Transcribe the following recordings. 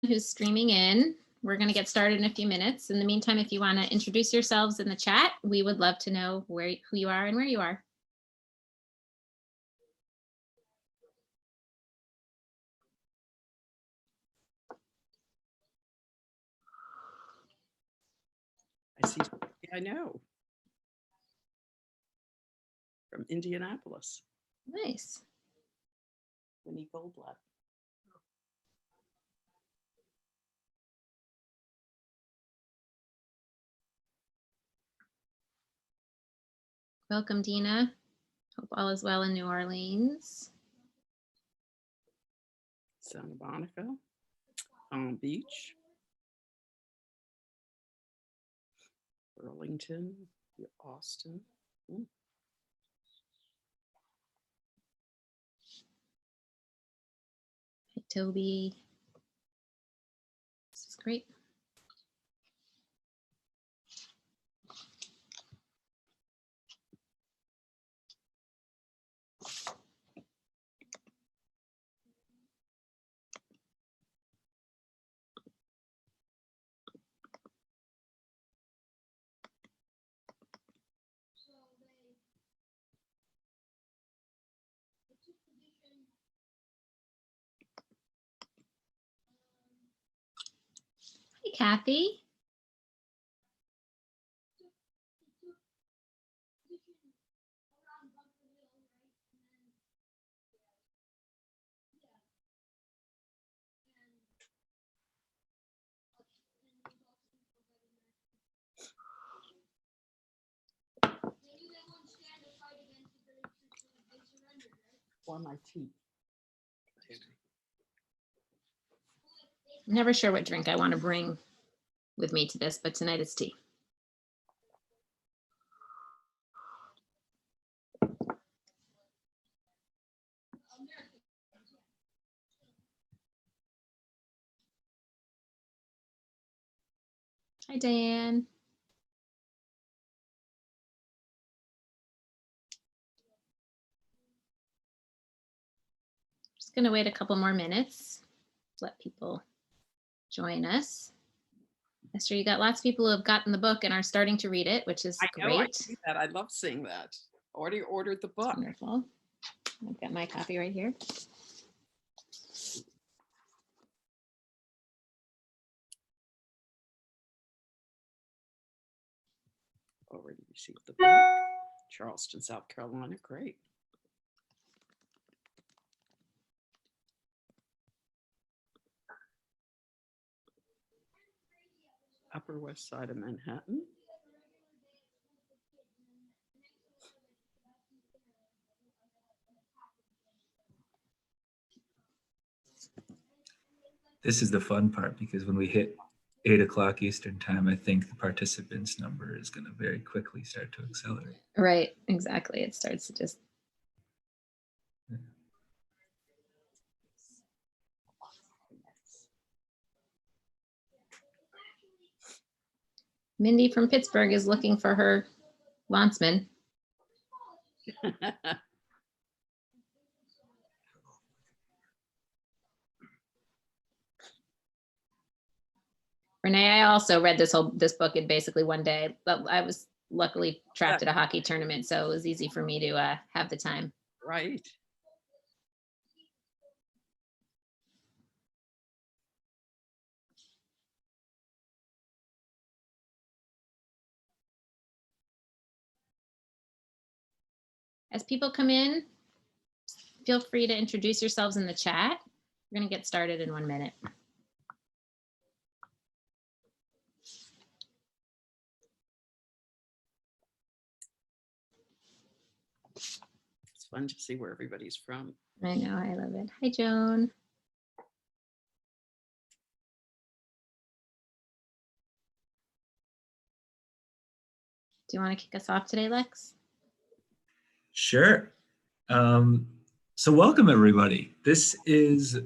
Who's streaming in. We're going to get started in a few minutes. In the meantime, if you want to introduce yourselves in the chat, we would love to know who you are and where you are. I see. I know. From Indianapolis. Nice. Winnie Goldblatt. Welcome, Dina. Hope all is well in New Orleans. Santa Monica, Palm Beach, Burlington, Austin. Hi, Toby. This is great. Hey, Kathy. Or my tea. I'm never sure what drink I want to bring with me to this, but tonight it's tea. Hi, Diane. Just going to wait a couple more minutes to let people join us. Esther, you got lots of people who have gotten the book and are starting to read it, which is great. I see that. I love seeing that. Already ordered the book. That's wonderful. I've got my copy right here. Already received the book. Charleston, South Carolina. Great. Upper West Side of Manhattan. This is the fun part, because when we hit 8 o'clock Eastern time, I think the participants number is going to very quickly start to accelerate. Right, exactly. It starts to just. Yeah. Mindy from Pittsburgh is looking for her Landsman. Renee, I also read this book in basically one day, but I was luckily trapped at a hockey tournament, so it was easy for me to have the time. Right. As people come in, feel free to introduce yourselves in the chat. We're going to get started in 1 minute. It's fun to see where everybody's from. I know, I love it. Hi, Joan. Do you want to kick us off today, Lex? Sure. So welcome, everybody. This is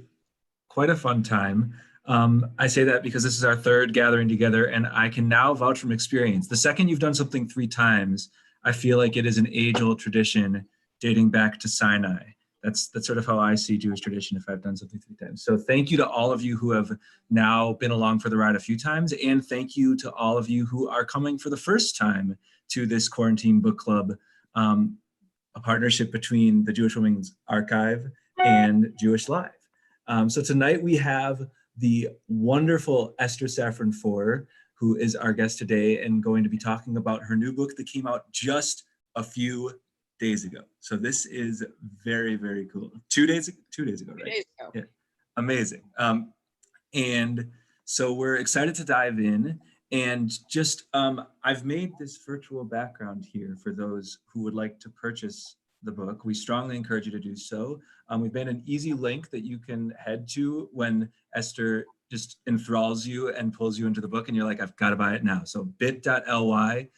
quite a fun time. I say that because this is our third gathering together, and I can now vouch from experience. The second you've done something 3 times, I feel like it is an age-old tradition dating back to Sinai, That's sort of how I see Jewish tradition if I've done something 3 times. So thank you to all of you who have now been along for the ride a few times. And thank you to all of you who are coming for the first time to this Quarantine Book Club, a partnership between the Jewish Women's Archive and jewishLIVE. So tonight we have the wonderful Esther Safran Foer, who is our guest today and going to be talking about her new book that came out just a few days ago. So this is very, very cool. 2 days ago, right? 2 days ago. Yeah, amazing. And so we're excited to dive in. And just, I've made this virtual background here for those who would like to purchase the book. We strongly encourage you to do so. We've made an easy link that you can head to when Esther just enthralls you and pulls you into the book and you're like, I've got to buy it now. So bit.ly/QBC,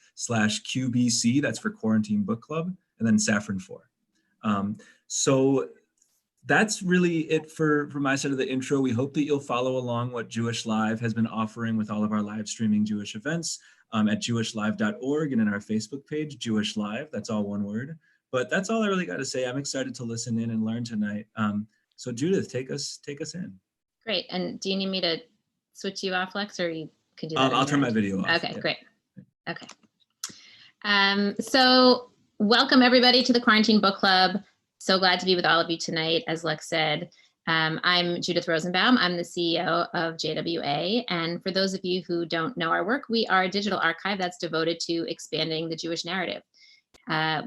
that's for Quarantine Book Club, and then Safran Foer. So that's really it for my side of the intro. We hope that you'll follow along what jewishLIVE has been offering with all of our live streaming Jewish events at jewishlive.org and in our Facebook page, jewishLIVE. That's all one word. But that's all I really got to say. I'm excited to listen in and learn tonight. So Judith, take us in. Great. And do you need me to switch you off, Lex, or you can do that? I'll turn my video off. Okay, yeah. Great. Okay. So welcome everybody to the Quarantine Book Club. So glad to be with all of you tonight. As Lex said, I'm Judith Rosenbaum. I'm the CEO of JWA. And for those of you who don't know our work, we are a digital archive that's devoted to expanding the Jewish narrative.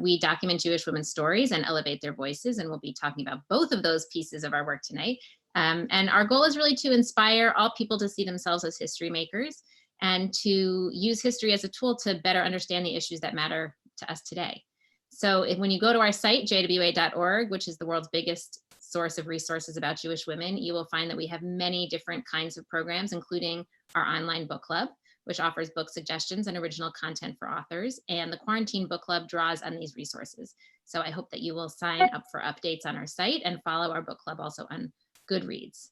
We document Jewish women's stories and elevate their voices, and we'll be talking about both of those pieces of our work tonight. And our goal is really to inspire all people to see themselves as history makers and to use history as a tool to better understand the issues that matter to us today. So when you go to our site, jwa.org, which is the world's biggest source of resources about Jewish women, you will find that we have many different kinds of programs, including our online book club, which offers book suggestions and original content for authors. And the Quarantine Book Club draws on these resources. So I hope that you will sign up for updates on our site and follow our book club also on Goodreads.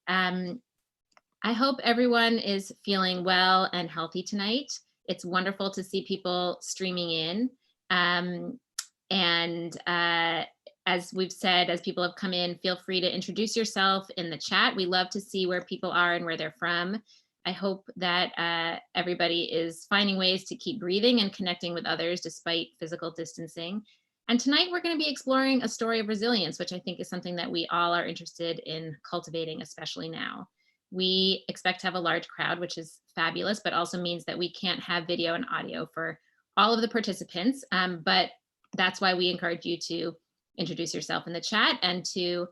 I hope everyone is feeling well and healthy tonight. It's wonderful to see people streaming in. As we've said, as people have come in, feel free to introduce yourself in the chat. We love to see where people are and where they're from. I hope that everybody is finding ways to keep breathing and connecting with others despite physical distancing. And tonight we're going to be exploring a story of resilience, which I think is something that we all are interested in cultivating, especially now. We expect to have a large crowd, which is fabulous, but also means that we can't have video and audio for all of the participants. But that's why we encourage you to introduce yourself in the chat and to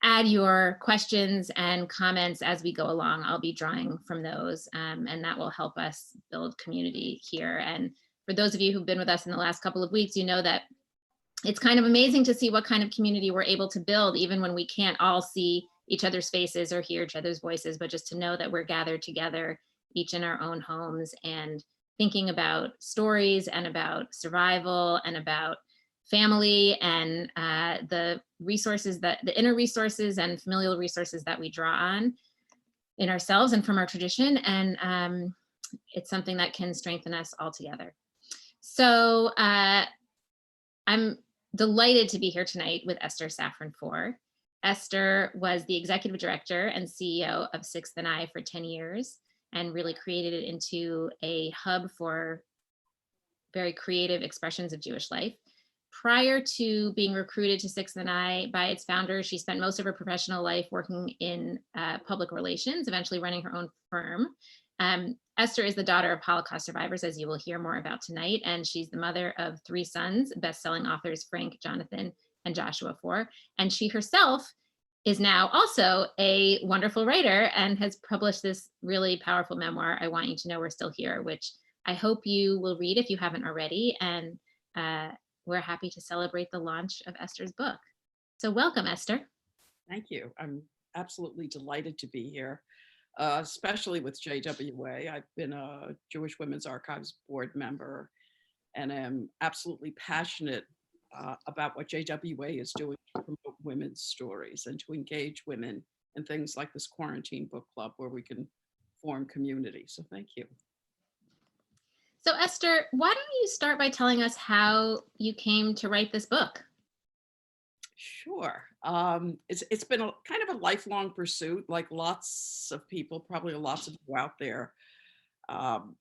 add your questions and comments as we go along. I'll be drawing from those, and that will help us build community here. And for those of you who've been with us in the last couple of weeks, you know that it's kind of amazing to see what kind of community we're able to build, even when we can't all see each other's faces or hear each other's voices, but just to know that we're gathered together, each in our own homes, and thinking about stories and about survival and about family and the resources, the inner resources and familial resources that we draw on in ourselves and from our tradition. And it's something that can strengthen us all together. So I'm delighted to be here tonight with Esther Safran Foer. Esther was the executive director and CEO of Sixth and I for 10 years and really created it into a hub for very creative expressions of Jewish life. Prior to being recruited to Sixth and I by its founder, she spent most of her professional life working in public relations, eventually running her own firm. Esther is the daughter of Holocaust survivors, as you will hear more about tonight, and she's the mother of 3 sons, best-selling authors Frank, Jonathan, and Joshua Foer. And she herself is now also a wonderful writer and has published this really powerful memoir, I Want You to Know We're Still Here, which I hope you will read if you haven't already. And we're happy to celebrate the launch of Esther's book. So welcome, Esther. Thank you. I'm absolutely delighted to be here, especially with JWA. I've been a Jewish Women's Archives board member and am absolutely passionate about what JWA is doing to promote women's stories and to engage women in things like this Quarantine Book Club where we can form community. So thank you. So Esther, why don't you start by telling us how you came to write this book? Sure. It's been a kind of a lifelong pursuit, like lots of people, probably lots of you out there. Um,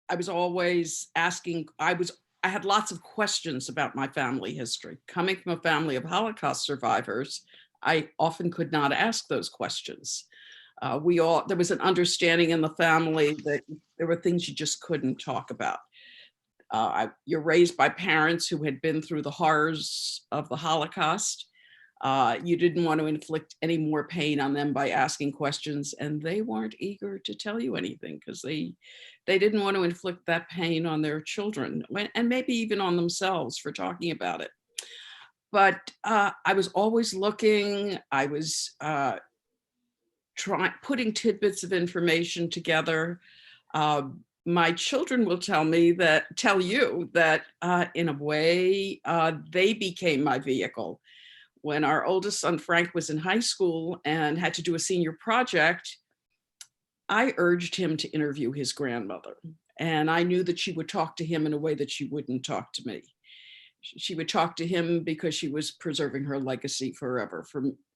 I was always asking, I had lots of questions about my family history. Coming from a family of Holocaust survivors, I often could not ask those questions. There was an understanding in the family that there were things you just couldn't talk about. You're raised by parents who had been through the horrors of the Holocaust. You didn't want to inflict any more pain on them by asking questions, and they weren't eager to tell you anything because they didn't want to inflict that pain on their children and maybe even on themselves for talking about it. But I was always looking. I was putting tidbits of information together. My children will tell you that in a way, they became my vehicle. When our oldest son, Frank, was in high school and had to do a senior project, I urged him to interview his grandmother. And I knew that she would talk to him in a way that she wouldn't talk to me. She would talk to him because she was preserving her legacy forever.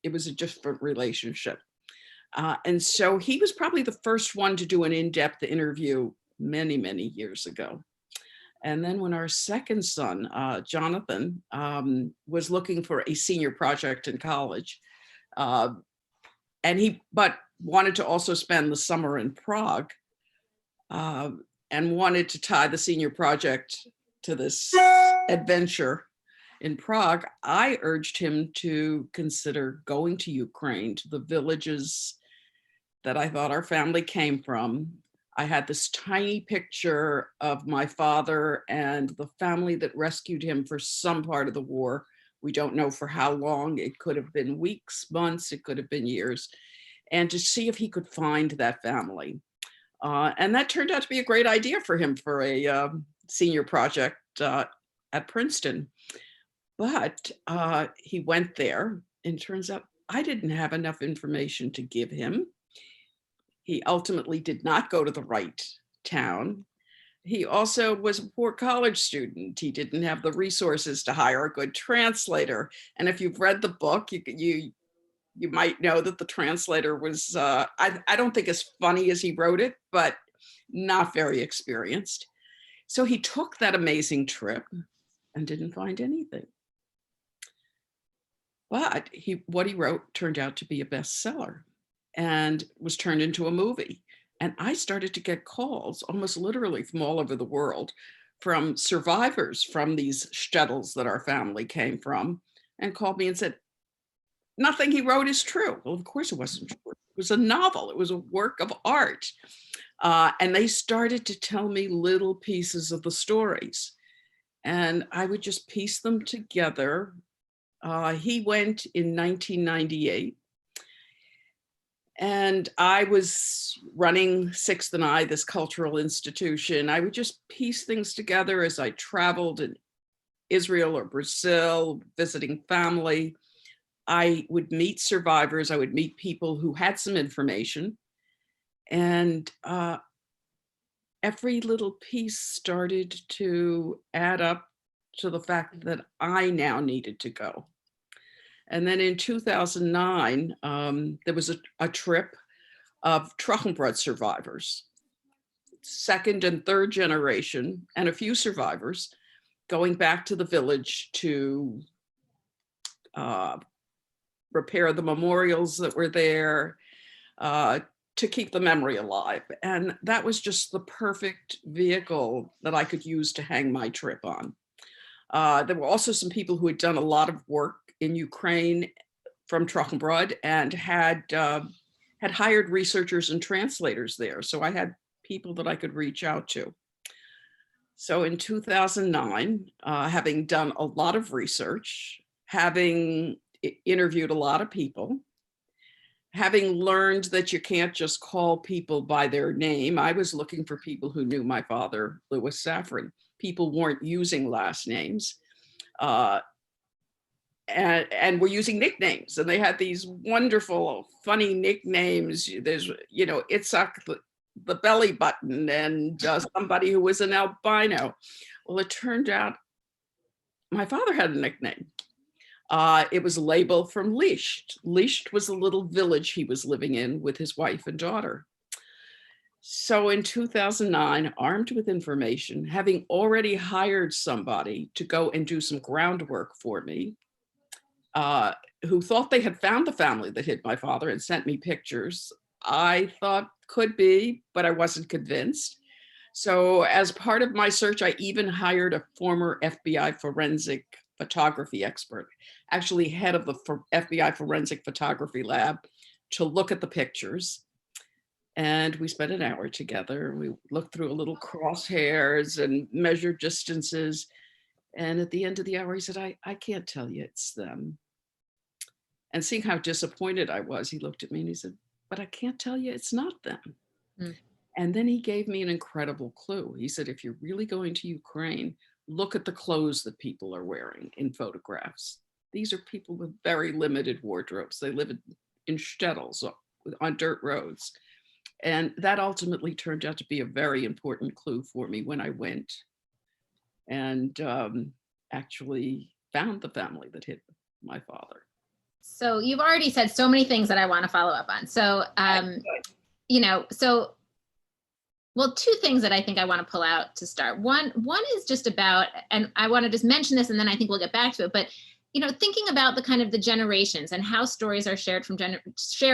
It was a different relationship. And so he was probably the first one to do an in-depth interview many, many years ago. And then when our second son, Jonathan, was looking for a senior project in college, but wanted to also spend the summer in Prague, and wanted to tie the senior project to this adventure in Prague, I urged him to consider going to Ukraine, to the villages that I thought our family came from. I had this tiny picture of my father and the family that rescued him for some part of the war. We don't know for how long. It could have been weeks, months, it could have been years. And to see if he could find that family. And that turned out to be a great idea for him for a senior project at Princeton. But he went there, and it turns out I didn't have enough information to give him. He ultimately did not go to the right town. He also was a poor college student. He didn't have the resources to hire a good translator. And if you've read the book, you might know that the translator was, I don't think as funny as he wrote it, but not very experienced. So he took that amazing trip and didn't find anything. But what he wrote turned out to be a bestseller and was turned into a movie. And I started to get calls almost literally from all over the world from survivors from these shtetls that our family came from, and called me and said, nothing he wrote is true. Well, of course it wasn't true. It was a novel. It was a work of art. And they started to tell me little pieces of the stories. And I would just piece them together. He went in 1998. And I was running Sixth and I, this cultural institution. I would just piece things together as I traveled in Israel or Brazil, visiting family. I would meet survivors. I would meet people who had some information. And every little piece started to add up to the fact that I now needed to go. And then in 2009, there was a trip of Trochenbrod survivors, second and third generation, and a few survivors going back to the village to repair the memorials that were there, to keep the memory alive. And that was just the perfect vehicle that I could use to hang my trip on. There were also some people who had done a lot of work in Ukraine from Trochenbrod and had hired researchers and translators there. So I had people that I could reach out to. So in 2009, having done a lot of research, having interviewed a lot of people, having learned that you can't just call people by their name, I was looking for people who knew my father, Louis Safran. People weren't using last names. And were using nicknames, and they had these wonderful, funny nicknames. There's, Itzhak the belly button, and somebody who was an albino. Well, it turned out my father had a nickname. It was a label from Liszt. Liszt was a little village he was living in with his wife and daughter. So in 2009, armed with information, having already hired somebody to go and do some groundwork for me, who thought they had found the family that hid my father and sent me pictures, I thought could be, but I wasn't convinced. So as part of my search, I even hired a former FBI forensic photography expert, actually head of the FBI forensic photography lab, to look at the pictures. And we spent an hour together. We looked through a little crosshairs and measured distances. And at the end of the hour, he said, I can't tell you it's them. And seeing how disappointed I was, he looked at me and he said, but I can't tell you it's not them. Mm. And then he gave me an incredible clue. He said, if you're really going to Ukraine, look at the clothes that people are wearing in photographs. These are people with very limited wardrobes. They live in shtetls on dirt roads. And that ultimately turned out to be a very important clue for me when I went and actually found the family that hid my father. So you've already said so many things that I want to follow up on. So, you know, so, well, two things that I think I want to pull out to start. One is just about, and I want to just mention this and then I think we'll get back to it, but you know, thinking about the kind of the generations and how stories are shared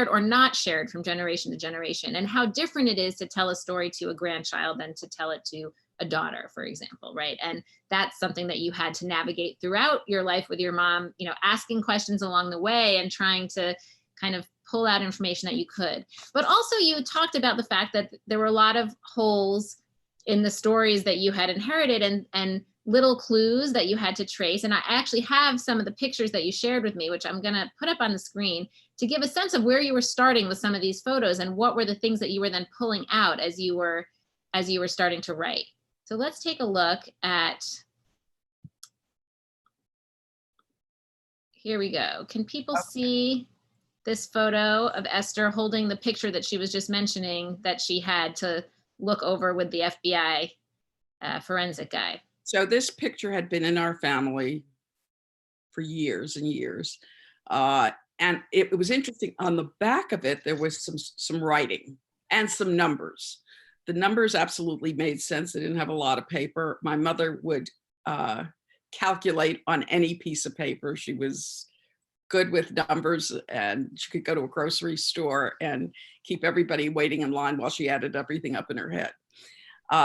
or not shared from generation to generation, and how different it is to tell a story to a grandchild than to tell it to a daughter, for example, right? And that's something that you had to navigate throughout your life with your mom, you know, asking questions along the way and trying to kind of pull out information that you could. But also you talked about the fact that there were a lot of holes in the stories that you had inherited and little clues that you had to trace. And I actually have some of the pictures that you shared with me, which I'm going to put up on the screen to give a sense of where you were starting with some of these photos and what were the things that you were then pulling out as you were starting to write. So let's take a look at, here we go. Can people see this photo of Esther holding the picture that she was just mentioning that she had to look over with the FBI forensic guy? So this picture had been in our family for years and years. And it was interesting. On the back of it, there was some writing and some numbers. The numbers absolutely made sense. They didn't have a lot of paper. My mother would calculate on any piece of paper. She was good with numbers, and she could go to a grocery store and keep everybody waiting in line while she added everything up in her head.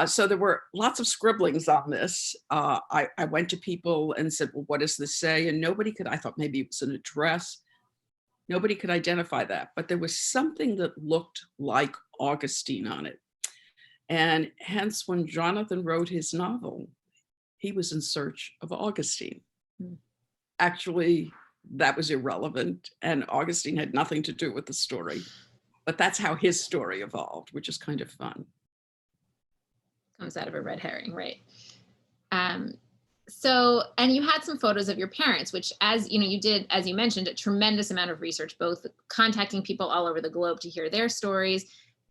So there were lots of scribblings on this. I went to people and said, well, what does this say? And nobody could, I thought maybe it was an address. Nobody could identify that, but there was something that looked like Augustine on it. And hence when Jonathan wrote his novel, he was in search of Augustine. Actually, that was irrelevant, and Augustine had nothing to do with the story, but that's how his story evolved, which is kind of fun. Comes out of a red herring, right? So, and you had some photos of your parents, which, as you know, you did, as you mentioned, a tremendous amount of research, both contacting people all over the globe to hear their stories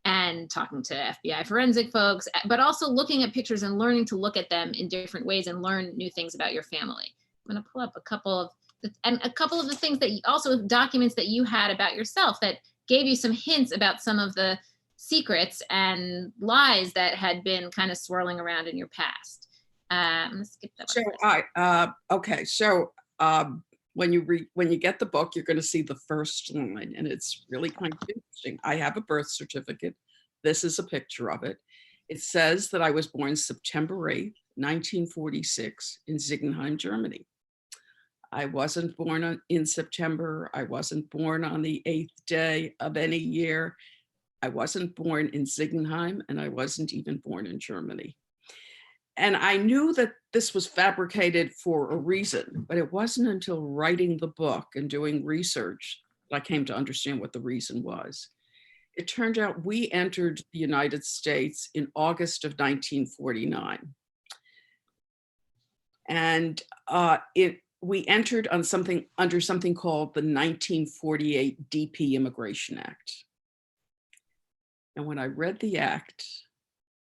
and talking to FBI forensic folks, but also looking at pictures and learning to look at them in different ways and learn new things about your family. I'm going to pull up a couple of the things that also documents that you had about yourself that gave you some hints about some of the secrets and lies that had been kind of swirling around in your past. Let's skip that one. Okay. So when you get the book, you're going to see the first line, and it's really kind of interesting. I have a birth certificate. This is a picture of it. It says that I was born September 8th, 1946 in Ziegenheim, Germany. I wasn't born in September. I wasn't born on the 8th day of any year. I wasn't born in Ziegenheim, and I wasn't even born in Germany. And I knew that this was fabricated for a reason, but it wasn't until writing the book and doing research that I came to understand what the reason was. It turned out we entered the United States in August of 1949. And we entered on under something called the 1948 DP Immigration Act. And when I read the act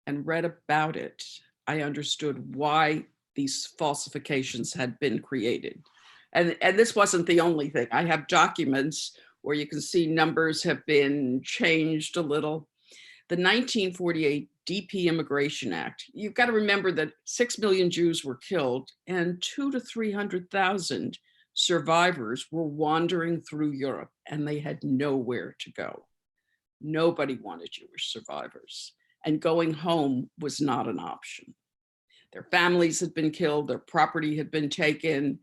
and read about it, I understood why these falsifications had been created. And this wasn't the only thing. I have documents where you can see numbers have been changed a little. The 1948 DP Immigration Act, you've got to remember that 6 million Jews were killed and 200,000 to 300,000 survivors were wandering through Europe and they had nowhere to go. Nobody wanted Jewish survivors, and going home was not an option. Their families had been killed, their property had been taken,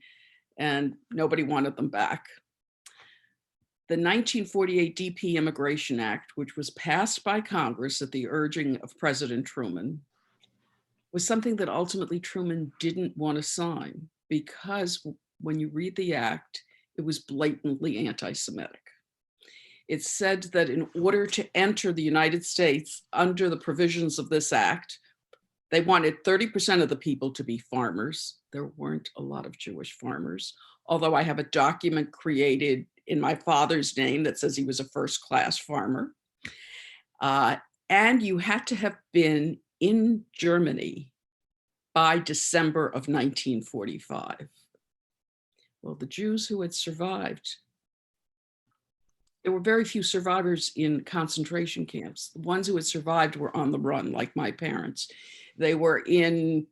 and nobody wanted them back. The 1948 DP Immigration Act, which was passed by Congress at the urging of President Truman, was something that ultimately Truman didn't want to sign because when you read the act, it was blatantly anti-Semitic. It said that in order to enter the United States under the provisions of this act, they wanted 30% of the people to be farmers. There weren't a lot of Jewish farmers, although I have a document created in my father's name that says he was a first-class farmer. And you had to have been in Germany by December of 1945. Well, the Jews who had survived, there were very few survivors in concentration camps. The ones who had survived were on the run, like my parents. They were in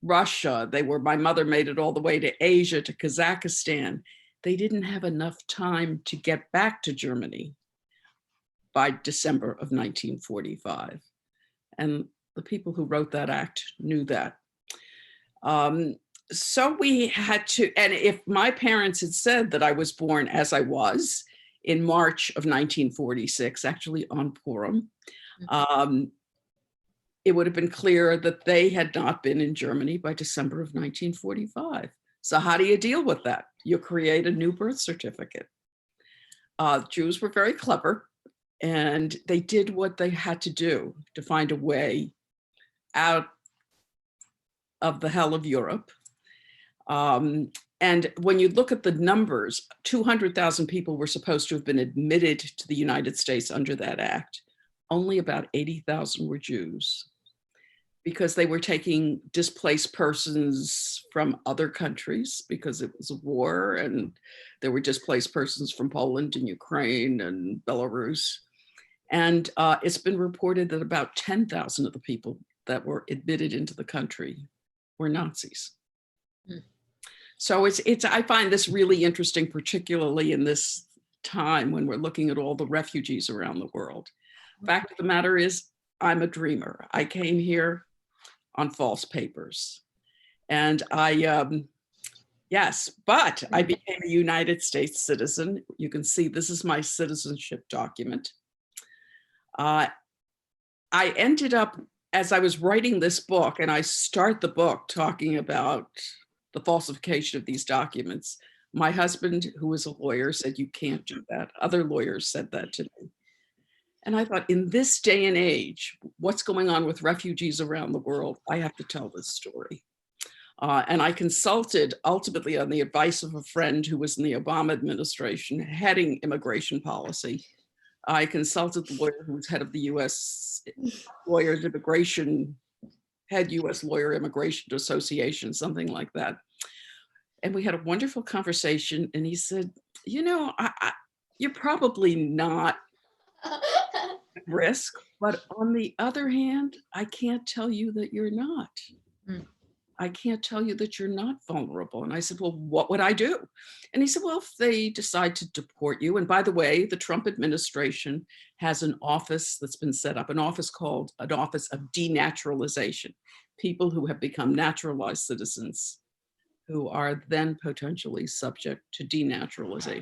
Russia. My mother made it all the way to Asia, to Kazakhstan. They didn't have enough time to get back to Germany by December of 1945. And the people who wrote that act knew that. So we had to, and if my parents had said that I was born as I was in March of 1946, actually on Purim, it would have been clear that they had not been in Germany by December of 1945. So how do you deal with that? You create a new birth certificate. Jews were very clever, and they did what they had to do to find a way out of the hell of Europe. And when you look at the numbers, 200,000 people were supposed to have been admitted to the United States under that act. Only about 80,000 were Jews, because they were taking displaced persons from other countries because it was a war, and there were displaced persons from Poland and Ukraine and Belarus. And it's been reported that about 10,000 of the people that were admitted into the country were Nazis. So I find this really interesting, particularly in this time when we're looking at all the refugees around the world. Fact of the matter is, I'm a dreamer. I came here on false papers. And yes, but I became a United States citizen. You can see this is my citizenship document. I ended up, as I was writing this book, and I start the book talking about the falsification of these documents, my husband, who was a lawyer, said, you can't do that. Other lawyers said that to me. And I thought, in this day and age, what's going on with refugees around the world, I have to tell this story. And I consulted, ultimately on the advice of a friend who was in the Obama administration, heading immigration policy. I consulted the lawyer who was head of the U.S. Lawyers Immigration, head U.S. Lawyer Immigration Association, something like that. And we had a wonderful conversation. And he said, you know, you're probably not at risk, but on the other hand, I can't tell you that you're not. I can't tell you that you're not vulnerable. And I said, well, what would I do? And he said, well, if they decide to deport you, and by the way, the Trump administration has an office that's been set up, an office called an Office of Denaturalization, people who have become naturalized citizens who are then potentially subject to denaturalization.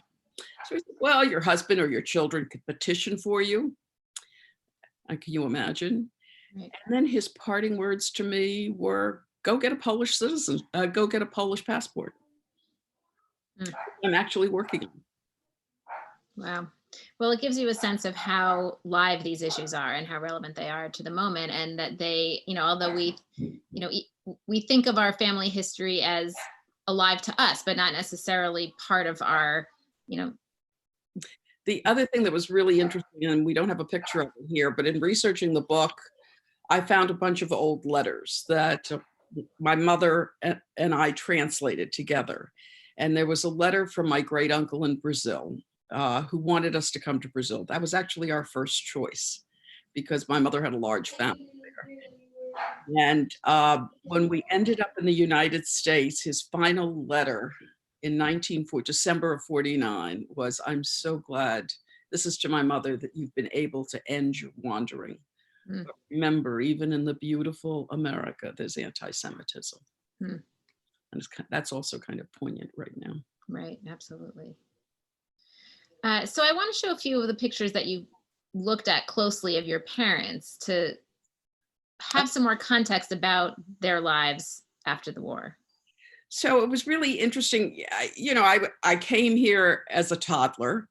So he said, well, your husband or your children could petition for you. Can you imagine? Right. And then his parting words to me were, go get a Polish citizen, go get a Polish passport. I'm actually working on it. Wow. Well, it gives you a sense of how live these issues are and how relevant they are to the moment, and that they, you know, although we think of our family history as alive to us, but not necessarily part of our, you know. The other thing that was really interesting, and we don't have a picture of it here, but in researching the book, I found a bunch of old letters that my mother and I translated together. And there was a letter from my great uncle in Brazil who wanted us to come to Brazil. That was actually our first choice because my mother had a large family there. And when we ended up in the United States, his final letter in December of 49 was, "I'm so glad," this is to my mother, "that you've been able to end your wandering. Mm. But remember, even in the beautiful America, there's anti-Semitism." Mm. And that's also kind of poignant right now. Right, absolutely. So I want to show a few of the pictures that you looked at closely of your parents to have some more context about their lives after the war. So it was really interesting. I came here as a toddler.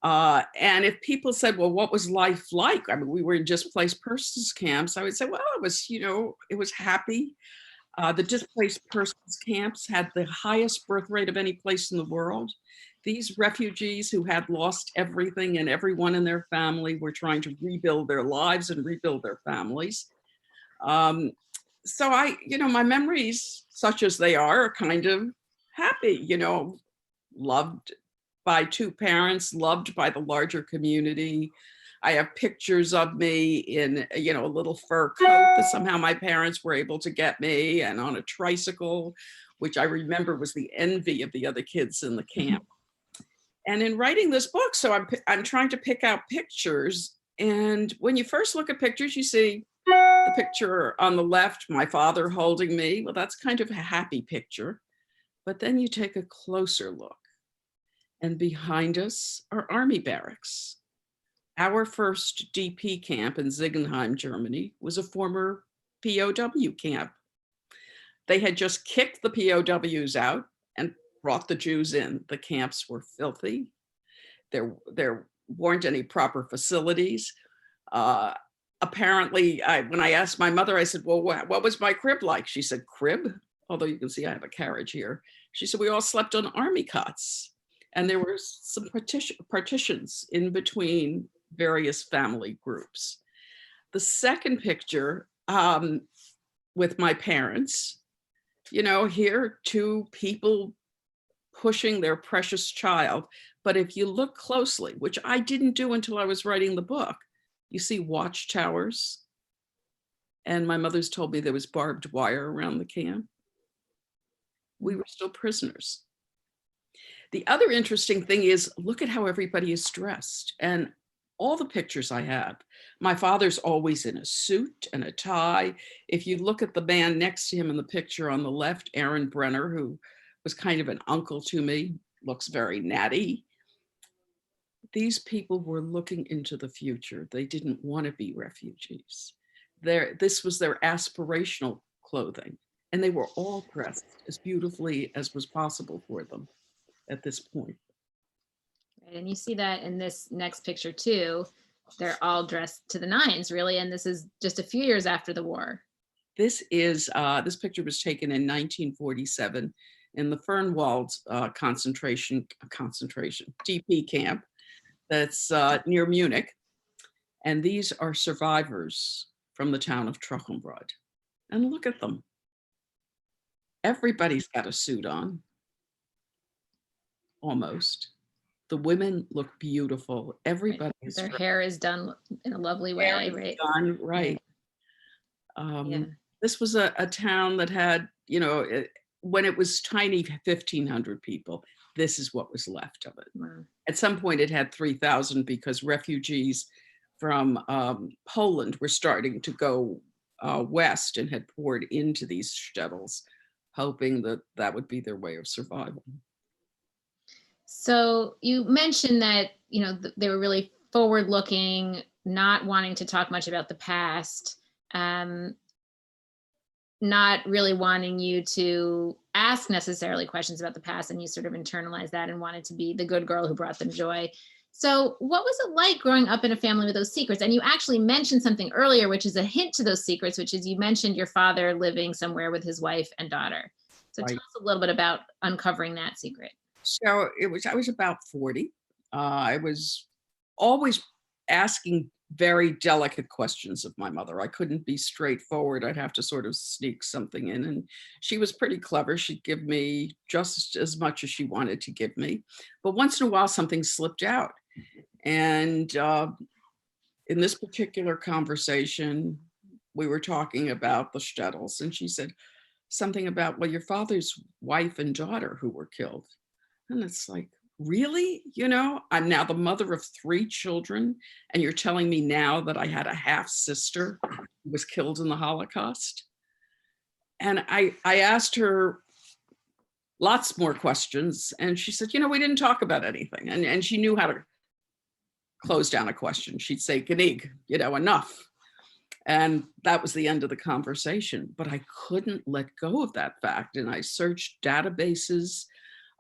And if people said, well, what was life like? I mean, we were in displaced persons camps. I would say, well, it was happy. The displaced persons camps had the highest birth rate of any place in the world. These refugees who had lost everything and everyone in their family were trying to rebuild their lives and rebuild their families. So my memories, such as they are kind of happy, loved by two parents, loved by the larger community. I have pictures of me in, a little fur coat that somehow my parents were able to get me, and on a tricycle, which I remember was the envy of the other kids in the camp. And in writing this book, so I'm trying to pick out pictures. And when you first look at pictures, you see the picture on the left, my father holding me. Well, that's kind of a happy picture. But then you take a closer look, and behind us are army barracks. Our first DP camp in Ziegenheim, Germany, was a former POW camp. They had just kicked the POWs out and brought the Jews in. The camps were filthy. There weren't any proper facilities. Apparently, when I asked my mother, I said, well, what was my crib like? She said, crib? Although you can see I have a carriage here. She said, we all slept on army cots. And there were some partitions in between various family groups. The second picture with my parents, here, two people pushing their precious child. But if you look closely, which I didn't do until I was writing the book, you see watchtowers. And my mother's told me there was barbed wire around the camp. We were still prisoners. The other interesting thing is, look at how everybody is dressed. And all the pictures I have, my father's always in a suit and a tie. If you look at the man next to him in the picture on the left, Aaron Brenner, who was kind of an uncle to me, looks very natty. These people were looking into the future. They didn't want to be refugees. This was their aspirational clothing. And they were all dressed as beautifully as was possible for them at this point. Right, and you see that in this next picture too. They're all dressed to the nines, really, and this is just a few years after the war. This picture was taken in 1947 in the Fernwald concentration DP camp that's near Munich. And these are survivors from the town of Trochenbrod. And look at them. Everybody's got a suit on. Almost. The women look beautiful. Everybody's Their hair is done in a lovely way, right? Done right. Yeah. This was a town that had, when it was tiny, 1,500 people. This is what was left of it. Wow. At some point, it had 3,000 because refugees from Poland were starting to go west and had poured into these shtetls, hoping that would be their way of survival. So you mentioned that, they were really forward looking, not wanting to talk much about the past, not really wanting you to ask necessarily questions about the past, and you sort of internalized that and wanted to be the good girl who brought them joy. So what was it like growing up in a family with those secrets? And you actually mentioned something earlier, which is a hint to those secrets, which is you mentioned your father living somewhere with his wife and daughter. So Right. tell us a little bit about uncovering that secret. So I was about 40. I was always asking very delicate questions of my mother. I couldn't be straightforward. I'd have to sort of sneak something in. And she was pretty clever. She'd give me just as much as she wanted to give me. But once in a while, something slipped out. And in this particular conversation, we were talking about the Stettles. And she said something about, well, your father's wife and daughter who were killed. And it's like, really? You know, I'm now the mother of 3 children, and you're telling me now that I had a half sister who was killed in the Holocaust? And I asked her lots more questions, and she said, you know, we didn't talk about anything. And she knew how to close down a question. She'd say, Ganig, you know, enough. And that was the end of the conversation. But I couldn't let go of that fact. And I searched databases,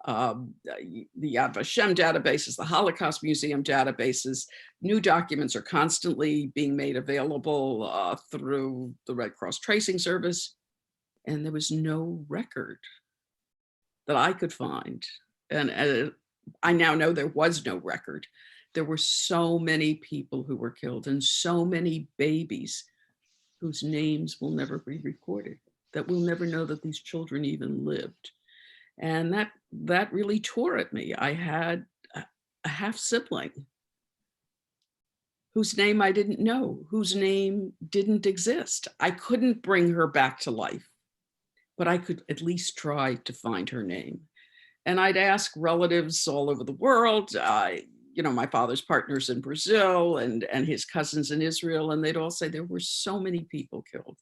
the Yad Vashem databases, the Holocaust Museum databases. New documents are constantly being made available through the Red Cross Tracing Service. And there was no record that I could find. And I now know there was no record. There were so many people who were killed and so many babies whose names will never be recorded, that we'll never know that these children even lived. And that really tore at me. I had a half sibling whose name I didn't know, whose name didn't exist. I couldn't bring her back to life, but I could at least try to find her name. And I'd ask relatives all over the world, you know, my father's partners in Brazil and his cousins in Israel, and they'd all say there were so many people killed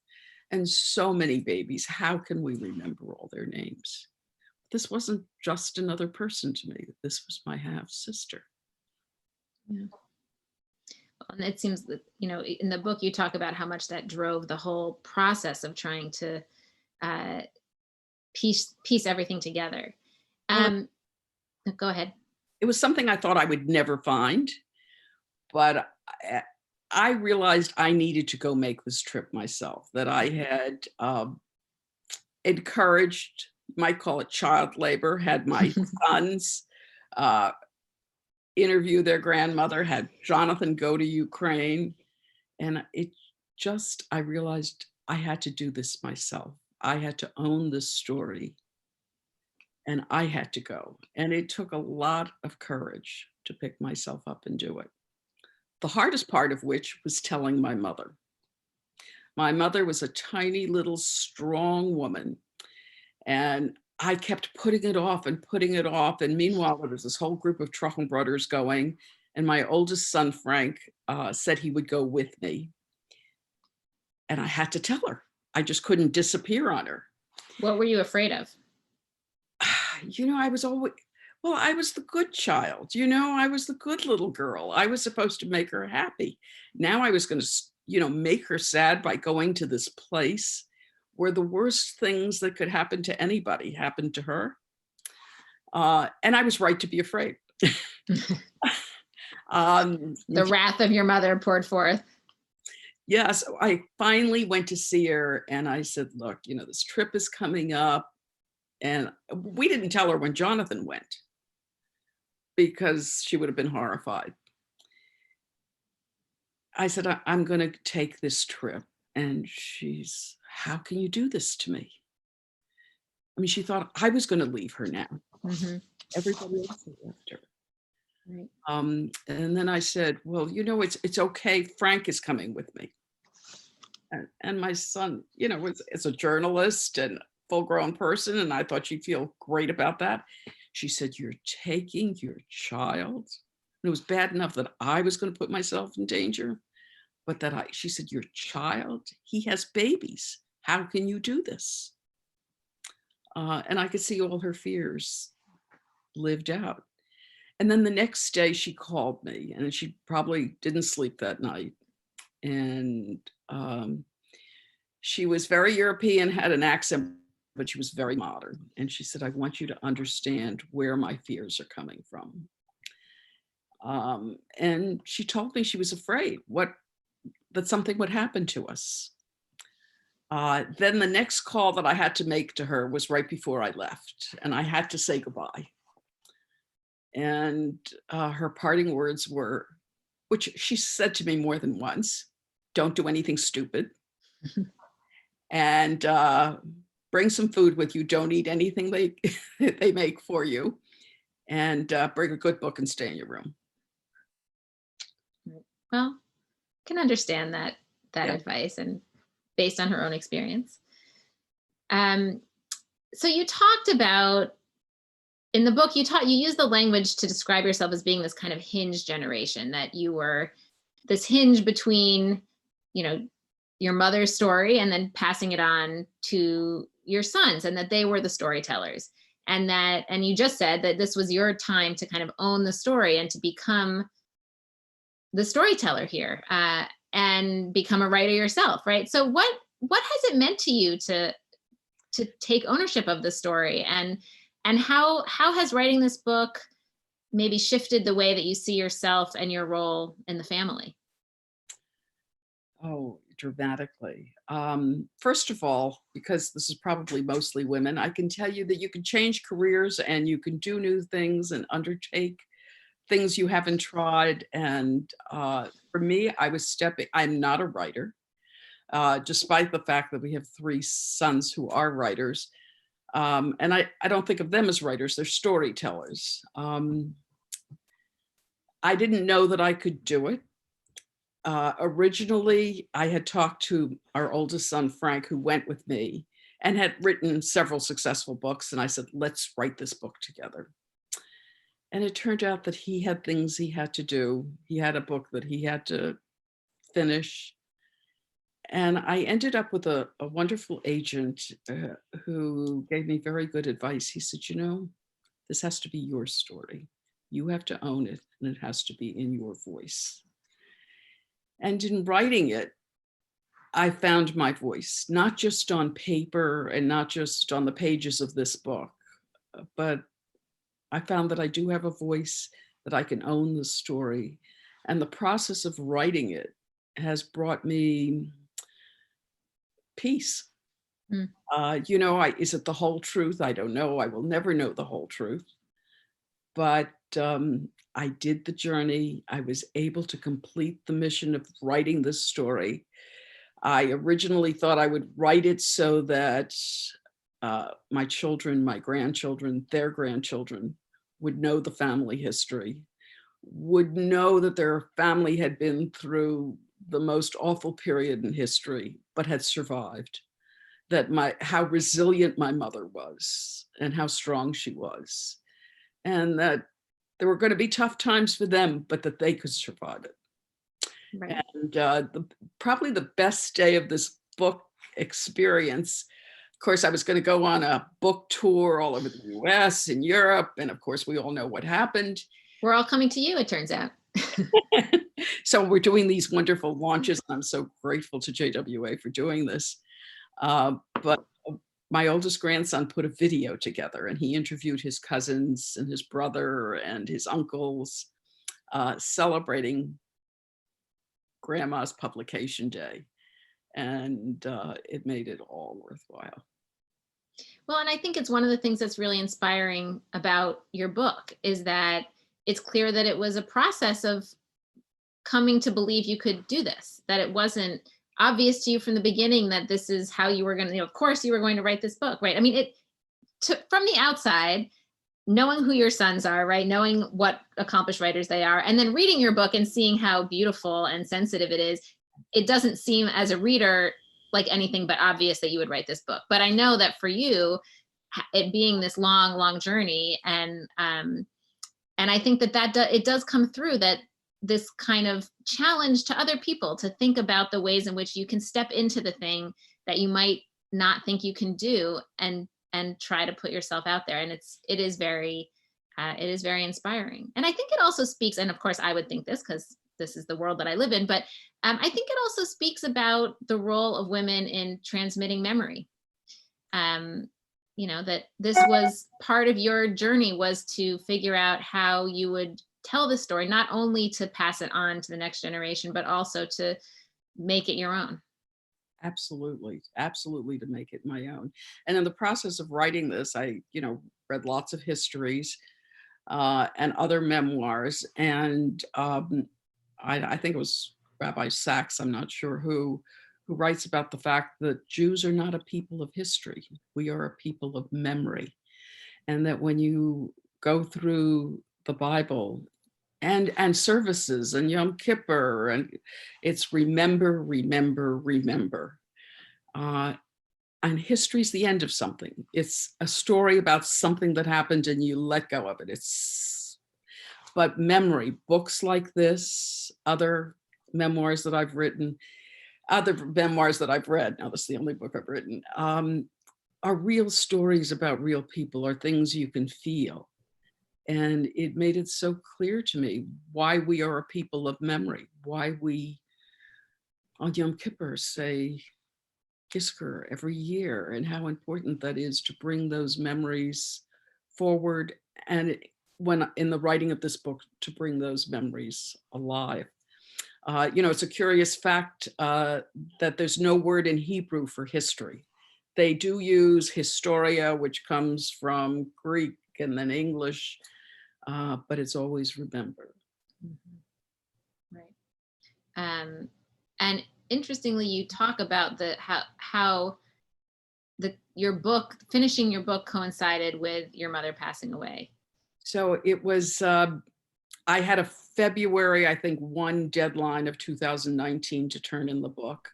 and so many babies. How can we remember all their names? This wasn't just another person to me. This was my half sister. Yeah. And it seems that, you know, in the book, you talk about how much that drove the whole process of trying to piece everything together. Go ahead. It was something I thought I would never find, but I realized I needed to go make this trip myself, that I had encouraged, you might call it child labor, had my sons interview their grandmother, had Jonathan go to Ukraine. And I realized I had to do this myself. I had to own this story. And I had to go. And it took a lot of courage to pick myself up and do it. The hardest part of which was telling my mother. My mother was a tiny little strong woman. And I kept putting it off and putting it off. And meanwhile, there was this whole group of Truchen brothers going. And my oldest son, Frank, said he would go with me. And I had to tell her. I just couldn't disappear on her. What were you afraid of? You know, I was the good child, you know, I was the good little girl. I was supposed to make her happy. Now I was going to, you know, make her sad by going to this place where the worst things that could happen to anybody happened to her. And I was right to be afraid. The wrath of your mother poured forth. Yes, I finally went to see her and I said, look, you know, this trip is coming up. And we didn't tell her when Jonathan went because she would have been horrified. I said, I'm going to take this trip. And she's, how can you do this to me? I mean, she thought I was going to leave her now. Mm-hmm. Everybody else had left her. Right. And then I said, well, you know, it's okay. Frank is coming with me. And my son, you know, is a journalist and full-grown person, and I thought she'd feel great about that. She said, you're taking your child? And it was bad enough that I was going to put myself in danger, but she said, your child, he has babies. How can you do this? And I could see all her fears lived out. And then the next day she called me, and she probably didn't sleep that night. And she was very European, had an accent, but she was very modern. And she said, I want you to understand where my fears are coming from. And she told me she was afraid that something would happen to us. Then the next call that I had to make to her was right before I left, and I had to say goodbye. And her parting words were, which she said to me more than once, don't do anything stupid. And bring some food with you. Don't eat anything they make for you. And bring a good book and stay in your room. Well, can understand that Yeah. advice, and based on her own experience. So you talked about, in the book, you use the language to describe yourself as being this kind of hinge generation, that you were this hinge between, you know, your mother's story and then passing it on to your sons, and that they were the storytellers. And you just said that this was your time to kind of own the story and to become the storyteller here, and become a writer yourself, right? So what has it meant to you to take ownership of the story, and how has writing this book maybe shifted the way that you see yourself and your role in the family? Oh, dramatically. First of all, because this is probably mostly women, I can tell you that you can change careers and you can do new things and undertake things you haven't tried. And for me, I'm not a writer, despite the fact that we have 3 sons who are writers. And I don't think of them as writers, they're storytellers. I didn't know that I could do it. Originally, I had talked to our oldest son, Frank, who went with me and had written several successful books. And I said, let's write this book together. And it turned out that he had things he had to do. He had a book that he had to finish. And I ended up with a wonderful agent who gave me very good advice. He said, you know, this has to be your story. You have to own it, and it has to be in your voice. And in writing it, I found my voice, not just on paper and not just on the pages of this book, but I found that I do have a voice, that I can own the story. And the process of writing it has brought me peace. Mm. You know, is it the whole truth? I don't know. I will never know the whole truth. But I did the journey. I was able to complete the mission of writing this story. I originally thought I would write it so that my children, my grandchildren, their grandchildren would know the family history, would know that their family had been through the most awful period in history, but had survived. That how resilient my mother was and how strong she was. And that there were going to be tough times for them, but that they could survive it. Right. And probably the best day of this book experience, of course, I was going to go on a book tour all over the US and Europe. And of course, we all know what happened. We're all coming to you, it turns out. So we're doing these wonderful launches. And I'm so grateful to JWA for doing this. But my oldest grandson put a video together, and he interviewed his cousins and his brother and his uncles, celebrating Grandma's publication day. And it made it all worthwhile. Well, and I think it's one of the things that's really inspiring about your book is that it's clear that it was a process of coming to believe you could do this, that it wasn't obvious to you from the beginning that this is how you were going to, of course you were going to write this book, right? I mean, from the outside, knowing who your sons are, right? Knowing what accomplished writers they are, and then reading your book and seeing how beautiful and sensitive it is, it doesn't seem as a reader like anything but obvious that you would write this book. But I know that for you, it being this long, long journey, and I think that it does come through, that this kind of challenge to other people to think about the ways in which you can step into the thing that you might not think you can do, and try to put yourself out there. And it is very inspiring. And I think it also speaks, and of course I would think this because this is the world that I live in, but I think it also speaks about the role of women in transmitting memory. You know, that this was part of your journey, was to figure out how you would tell the story, not only to pass it on to the next generation, but also to make it your own. Absolutely, absolutely, to make it my own. And in the process of writing this, I, read lots of histories and other memoirs, and I think it was Rabbi Sachs, I'm not sure who writes about the fact that Jews are not a people of history. We are a people of memory. And that when you go through the Bible and services and Yom Kippur, and it's remember, remember, remember. And history's the end of something. It's a story about something that happened and you let go of it. But memory, books like this, other memoirs that I've written, other memoirs that I've read, now this is the only book I've written, are real stories about real people, are things you can feel. And it made it so clear to me why we are a people of memory, why we on Yom Kippur say Kisker every year, and how important that is to bring those memories forward. And when in the writing of this book, to bring those memories alive. It's a curious fact that there's no word in Hebrew for history. They do use historia, which comes from Greek and then English, but it's always remember. Mm-hmm. Right. And interestingly, you talk about how your book, finishing your book, coincided with your mother passing away. So it was, I had a February, I think, 1 deadline of 2019 to turn in the book.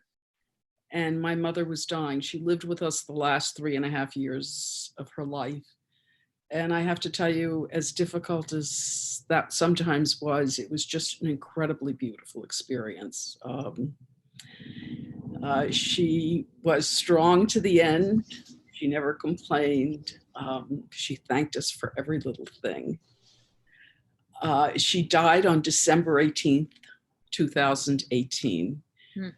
And my mother was dying. She lived with us the last 3.5 years of her life. And I have to tell you, as difficult as that sometimes was, it was just an incredibly beautiful experience. She was strong to the end. She never complained. She thanked us for every little thing. She died on December 18th, 2018,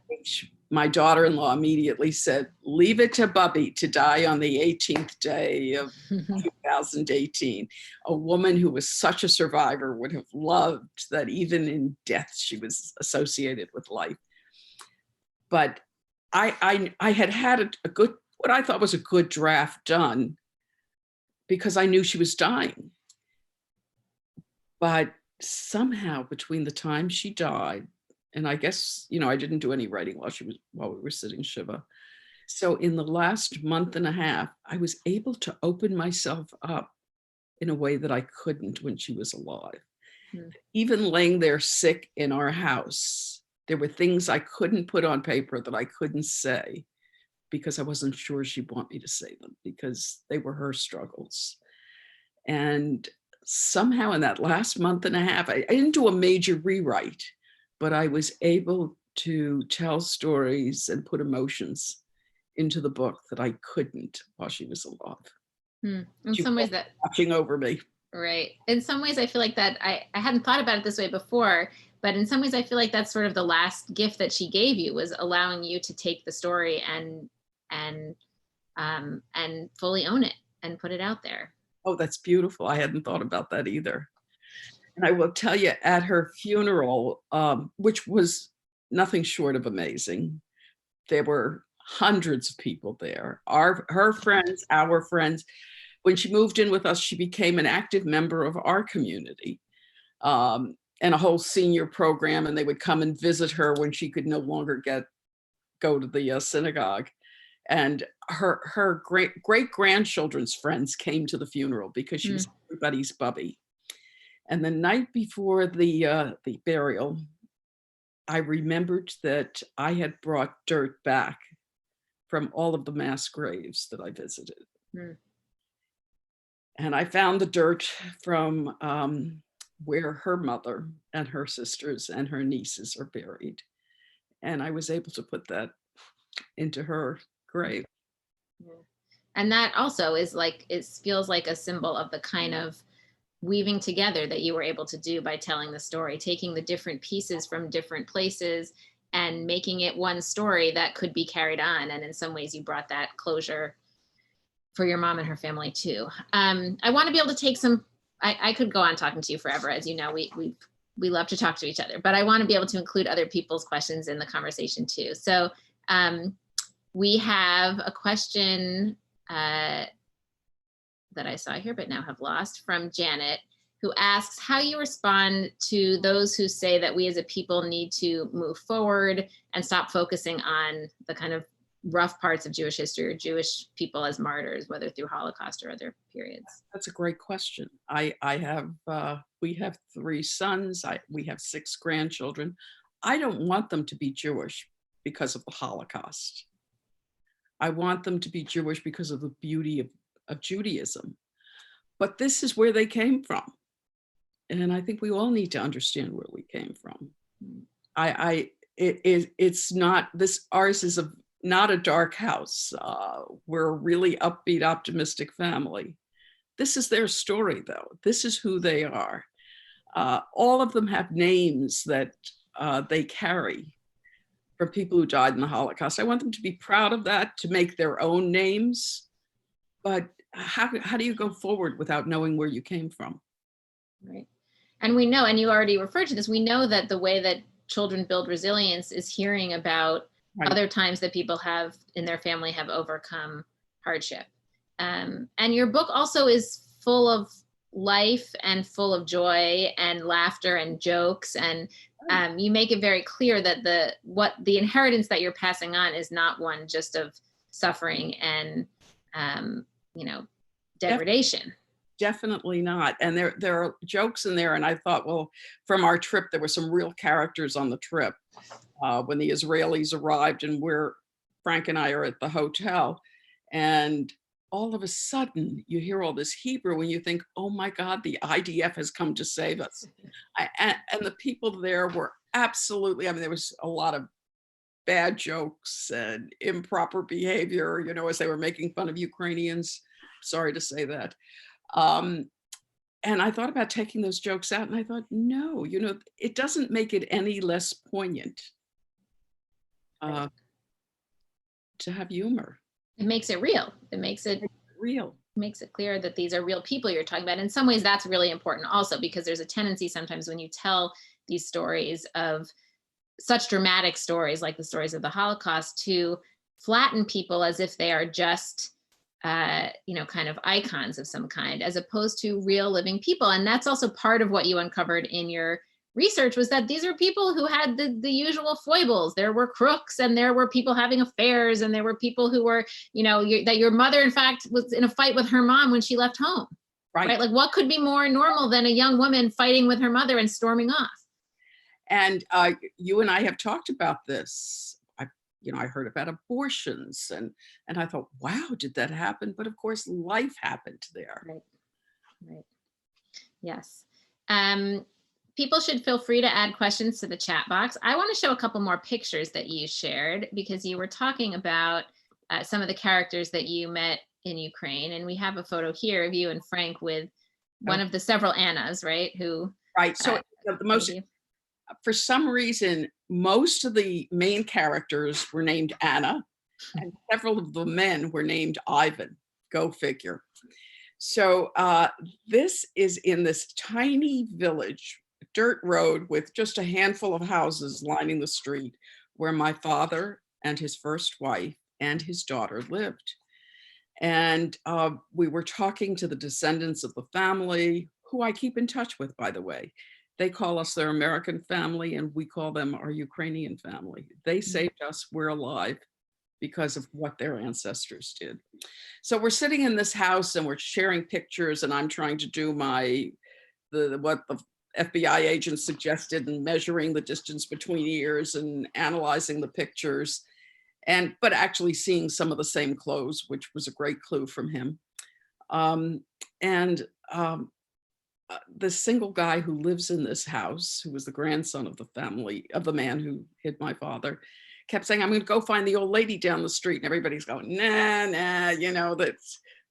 which my daughter-in-law immediately said, leave it to Bubby to die on the 18th day of 2018. A woman who was such a survivor would have loved that even in death, she was associated with life. But I had a good, what I thought was a good draft done because I knew she was dying. But somehow between the time she died, and I guess, I didn't do any writing while we were sitting Shiva. So in the last month and a half, I was able to open myself up in a way that I couldn't when she was alive. Even laying there sick in our house, there were things I couldn't put on paper that I couldn't say because I wasn't sure she'd want me to say them because they were her struggles. And somehow in that last month and a half, I didn't do a major rewrite, but I was able to tell stories and put emotions into the book that I couldn't while she was alive. In some ways that watching over me. Right. In some ways I feel like that I hadn't thought about it this way before, but in some ways I feel like that's sort of the last gift that she gave you, was allowing you to take the story and fully own it and put it out there. Oh, that's beautiful. I hadn't thought about that either. And I will tell you, at her funeral, which was nothing short of amazing, there were hundreds of people there, her friends, our friends. When she moved in with us, she became an active member of our community and a whole senior program, and they would come and visit her when she could no longer go to the synagogue. And her great grandchildren's friends came to the funeral because she was everybody's Bubby. And the night before the burial, I remembered that I had brought dirt back from all of the mass graves that I visited. And I found the dirt from where her mother and her sisters and her nieces are buried. And I was able to put that into her grave. And that also is like, it feels like a symbol of the kind of weaving together that you were able to do by telling the story, taking the different pieces from different places and making it one story that could be carried on. And in some ways you brought that closure for your mom and her family too. I want to be able to take some, I could go on talking to you forever. As you know, we love to talk to each other, but I want to be able to include other people's questions in the conversation too. So we have a question that I saw here, but now have lost, from Janet. who asks how you respond to those who say that we as a people need to move forward and stop focusing on the kind of rough parts of Jewish history or Jewish people as martyrs, whether through Holocaust or other periods. That's a great question. We have 3 sons. We have 6 grandchildren. I don't want them to be Jewish because of the Holocaust. I want them to be Jewish because of the beauty of Judaism. But this is where they came from. And I think we all need to understand where we came from. It's not, ours is not a dark house. We're a really upbeat, optimistic family. This is their story, though. This is who they are. All of them have names that they carry from people who died in the Holocaust. I want them to be proud of that, to make their own names. But how do you go forward without knowing where you came from? Right. And we know, and you already referred to this, we know that the way that children build resilience is hearing about other times that people have in their family have overcome hardship. And your book also is full of life and full of joy and laughter and jokes. And you make it very clear that the inheritance that you're passing on is not one just of suffering and degradation. Definitely not. And there are jokes in there. And I thought, well, from our trip, there were some real characters on the trip. When the Israelis arrived and Frank and I are at the hotel, and all of a sudden you hear all this Hebrew and you think, oh my God, the IDF has come to save us. And the people there were absolutely, I mean, there was a lot of bad jokes and improper behavior, as they were making fun of Ukrainians. Sorry to say that. And I thought about taking those jokes out, and I thought, no, it doesn't make it any less poignant to have humor. It makes it real. It makes it real. Makes it clear that these are real people you're talking about. In some ways, that's really important also, because there's a tendency sometimes when you tell these stories of such dramatic stories, like the stories of the Holocaust, to flatten people as if they are just kind of icons of some kind, as opposed to real living people. And that's also part of what you uncovered in your research, was that these are people who had the usual foibles. There were crooks, and there were people having affairs, and there were people who were, that your mother, in fact, was in a fight with her mom when she left home. Right? Like, what could be more normal than a young woman fighting with her mother and storming off? And you and I have talked about this. I heard about abortions, and I thought, wow, did that happen? But of course, life happened there. Right. Yes. People should feel free to add questions to the chat box. I want to show a couple more pictures that you shared, because you were talking about some of the characters that you met in Ukraine. And we have a photo here of you and Frank with one of the several Annas, right? Right. So for some reason, most of the main characters were named Anna, and several of the men were named Ivan. Go figure. So this is in this tiny village, dirt road with just a handful of houses lining the street, where my father and his first wife and his daughter lived. And we were talking to the descendants of the family, who I keep in touch with, by the way. They call us their American family, and we call them our Ukrainian family. They saved us, we're alive, because of what their ancestors did. So we're sitting in this house and we're sharing pictures, and I'm trying to do what the FBI agent suggested, and measuring the distance between ears and analyzing the pictures, but actually seeing some of the same clothes, which was a great clue from him. The single guy who lives in this house, who was the grandson of the family, of the man who hid my father, kept saying, I'm going to go find the old lady down the street. And everybody's going, nah,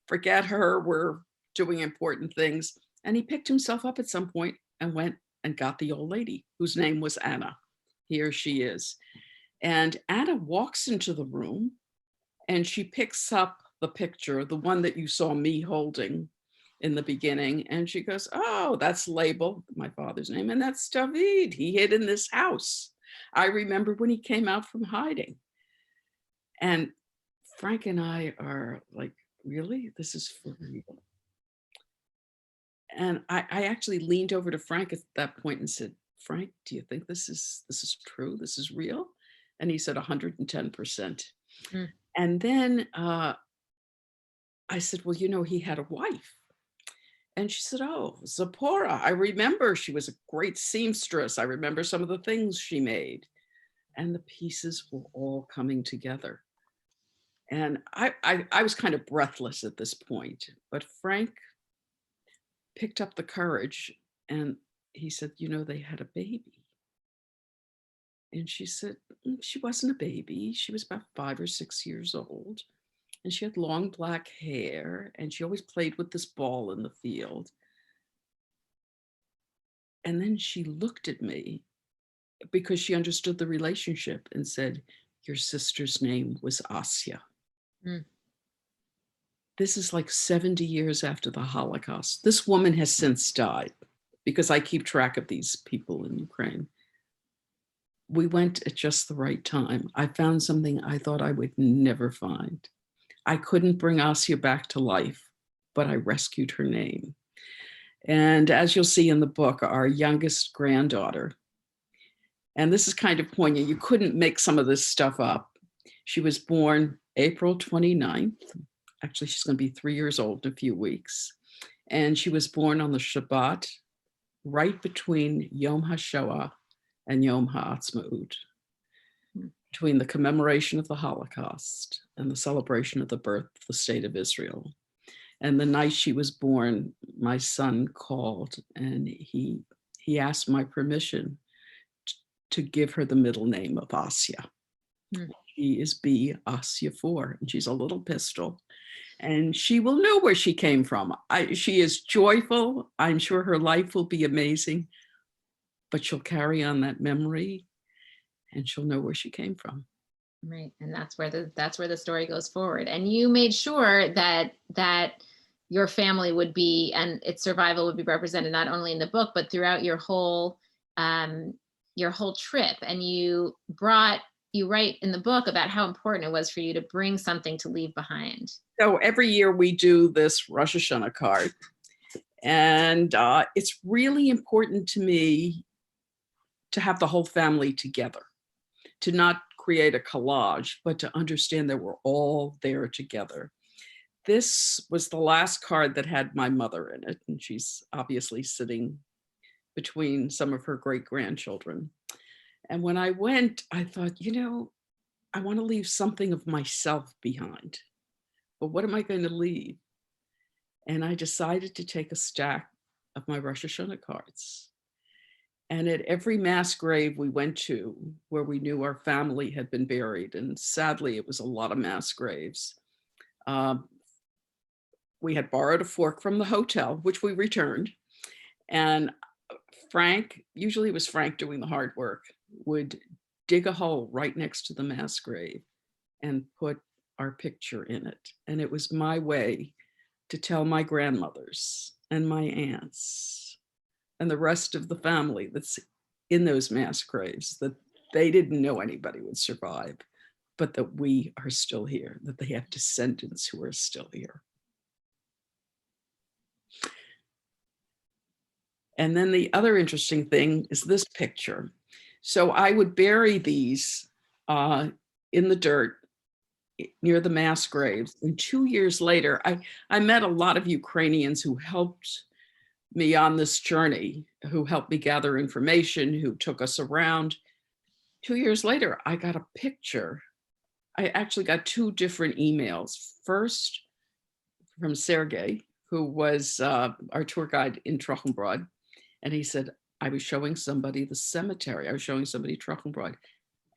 forget her. We're doing important things. And he picked himself up at some point and went and got the old lady, whose name was Anna. Here she is. And Anna walks into the room, and she picks up the picture, the one that you saw me holding in the beginning. And she goes, oh, that's labeled my father's name. And that's David. He hid in this house. I remember when he came out from hiding. And Frank and I are like, really? This is for real? And I actually leaned over to Frank at that point and said, Frank, do you think this is true? This is real? And he said 110%. Mm. And then I said, well, he had a wife. And she said, oh, Zipporah, I remember she was a great seamstress. I remember some of the things she made. And the pieces were all coming together. And I was kind of breathless at this point, but Frank picked up the courage and he said, they had a baby. And she said, she wasn't a baby. She was about 5 or 6 years old. And she had long black hair. And she always played with this ball in the field. And then she looked at me because she understood the relationship and said, your sister's name was Asya. Mm. This is like 70 years after the Holocaust. This woman has since died because I keep track of these people in Ukraine. We went at just the right time. I found something I thought I would never find. I couldn't bring Asya back to life, but I rescued her name. And as you'll see in the book, our youngest granddaughter, and this is kind of poignant, you couldn't make some of this stuff up. She was born April 29th. Actually, she's going to be 3 years old in a few weeks. And she was born on the Shabbat, right between Yom HaShoah and Yom HaAtzmaut, between the commemoration of the Holocaust and the celebration of the birth of the state of Israel. And the night she was born, my son called and he asked my permission to give her the middle name of Asya. Mm. She is B Asya 4, and she's a little pistol. And she will know where she came from. She is joyful. I'm sure her life will be amazing, but she'll carry on that memory and she'll know where she came from. Right. And that's where the story goes forward. And you made sure that your family would be, and its survival would be represented not only in the book, but throughout your whole trip. And you write in the book about how important it was for you to bring something to leave behind. So every year we do this Rosh Hashanah card. And it's really important to me to have the whole family together, to not create a collage, but to understand that we're all there together. This was the last card that had my mother in it, and she's obviously sitting between some of her great-grandchildren. And when I went, I thought, I want to leave something of myself behind. But what am I going to leave? And I decided to take a stack of my Rosh Hashanah cards. And at every mass grave we went to where we knew our family had been buried, and sadly, it was a lot of mass graves. We had borrowed a fork from the hotel, which we returned. And Frank, usually it was Frank doing the hard work, would dig a hole right next to the mass grave and put our picture in it. And it was my way to tell my grandmothers and my aunts and the rest of the family that's in those mass graves that they didn't know anybody would survive, but that we are still here, that they have descendants who are still here. And then the other interesting thing is this picture. So I would bury these in the dirt near the mass graves. And 2 years later, I met a lot of Ukrainians who helped me on this journey, who helped me gather information, who took us around. 2 years later, I got a picture. I actually got 2 different emails. First, from Sergey, who was our tour guide in Trochenbrod. And he said, I was showing somebody the cemetery. I was showing somebody Trochenbrod,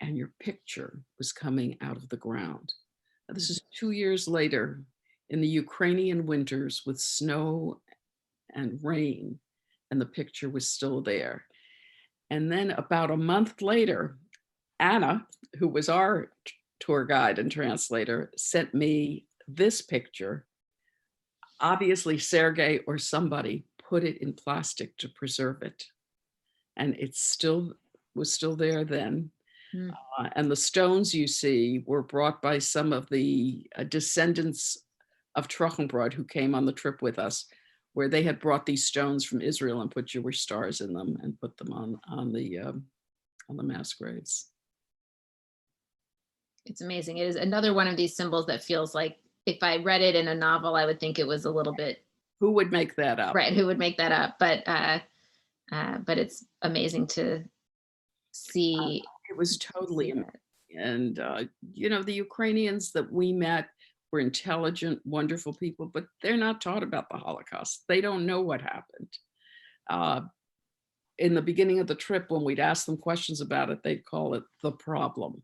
and your picture was coming out of the ground. Now, this is 2 years later in the Ukrainian winters with snow and rain, and the picture was still there. And then about a month later, Anna, who was our tour guide and translator, sent me this picture. Obviously, Sergey or somebody put it in plastic to preserve it. And it was still there then. Mm. And the stones you see were brought by some of the descendants of Trochenbrod who came on the trip with us. where they had brought these stones from Israel and put Jewish stars in them and put them on the mass graves. It's amazing. It is another one of these symbols that feels like if I read it in a novel, I would think it was a little bit. Who would make that up? Right. Who would make that up? But it's amazing to see. It was totally amazing. And, you know, the Ukrainians that we met were intelligent, wonderful people, but they're not taught about the Holocaust. They don't know what happened. In the beginning of the trip, when we'd ask them questions about it, they'd call it the problem.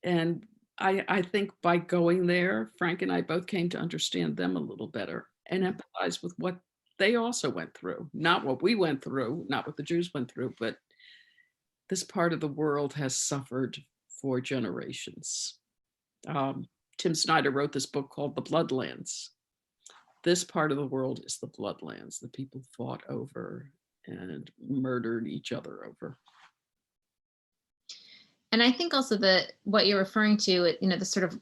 And I think by going there, Frank and I both came to understand them a little better and empathize with what they also went through. Not what we went through, not what the Jews went through, but this part of the world has suffered for generations. Tim Snyder wrote this book called The Bloodlands. This part of the world is the Bloodlands that people fought over and murdered each other over. And I think also that what you're referring to, you know, the sort of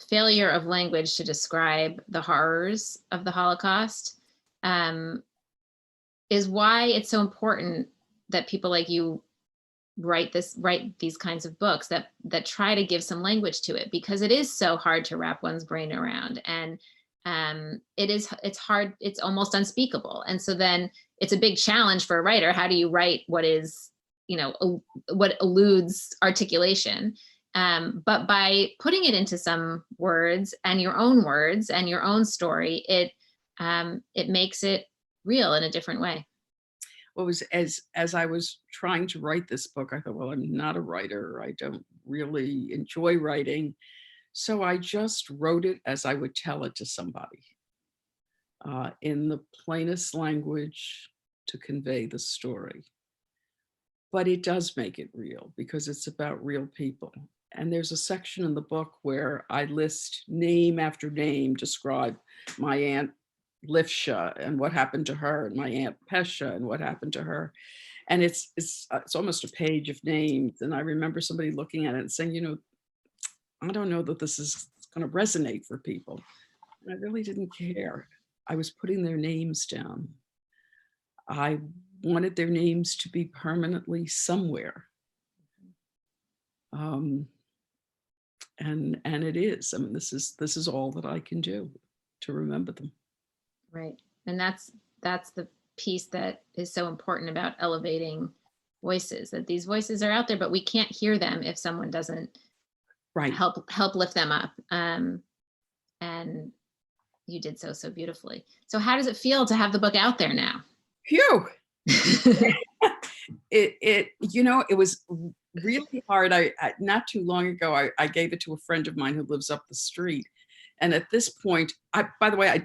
failure of language to describe the horrors of the Holocaust is why it's so important that people like you write these kinds of books that try to give some language to it, because it is so hard to wrap one's brain around. And it's hard, it's almost unspeakable. And so then it's a big challenge for a writer. How do you write what is, you know, what eludes articulation? But by putting it into some words and your own story, it makes it real in a different way. Well, it was as I was trying to write this book, I thought, well, I'm not a writer. I don't really enjoy writing. So I just wrote it as I would tell it to somebody in the plainest language to convey the story. But it does make it real because it's about real people. And there's a section in the book where I list name after name, describe my Aunt Lifsha and what happened to her, and my Aunt Pesha and what happened to her. And it's almost a page of names. And I remember somebody looking at it and saying, you know, I don't know that this is going to resonate for people. And I really didn't care. I was putting their names down. I wanted their names to be permanently somewhere. And it is. I mean, this is all that I can do to remember them. Right. And that's the piece that is so important about elevating voices, that these voices are out there, but we can't hear them if someone doesn't help lift them up. And you did so beautifully. So how does it feel to have the book out there now? Phew. You know, it was really hard. I not too long ago, I gave it to a friend of mine who lives up the street. And at this point, by the way,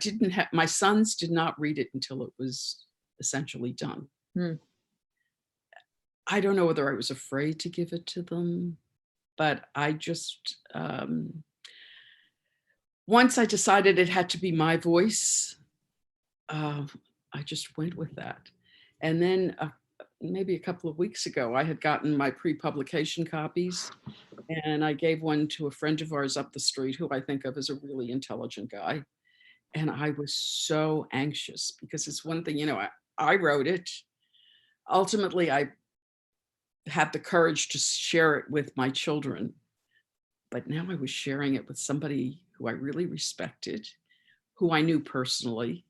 my sons did not read it until it was essentially done. I don't know whether I was afraid to give it to them, but I just, once I decided it had to be my voice, I just went with that. And then maybe a couple of weeks ago, I had gotten my pre-publication copies, and I gave one to a friend of ours up the street who I think of as a really intelligent guy. And I was so anxious because it's one thing, you know, I wrote it. Ultimately, I had the courage to share it with my children, but now I was sharing it with somebody who I really respected, who I knew personally.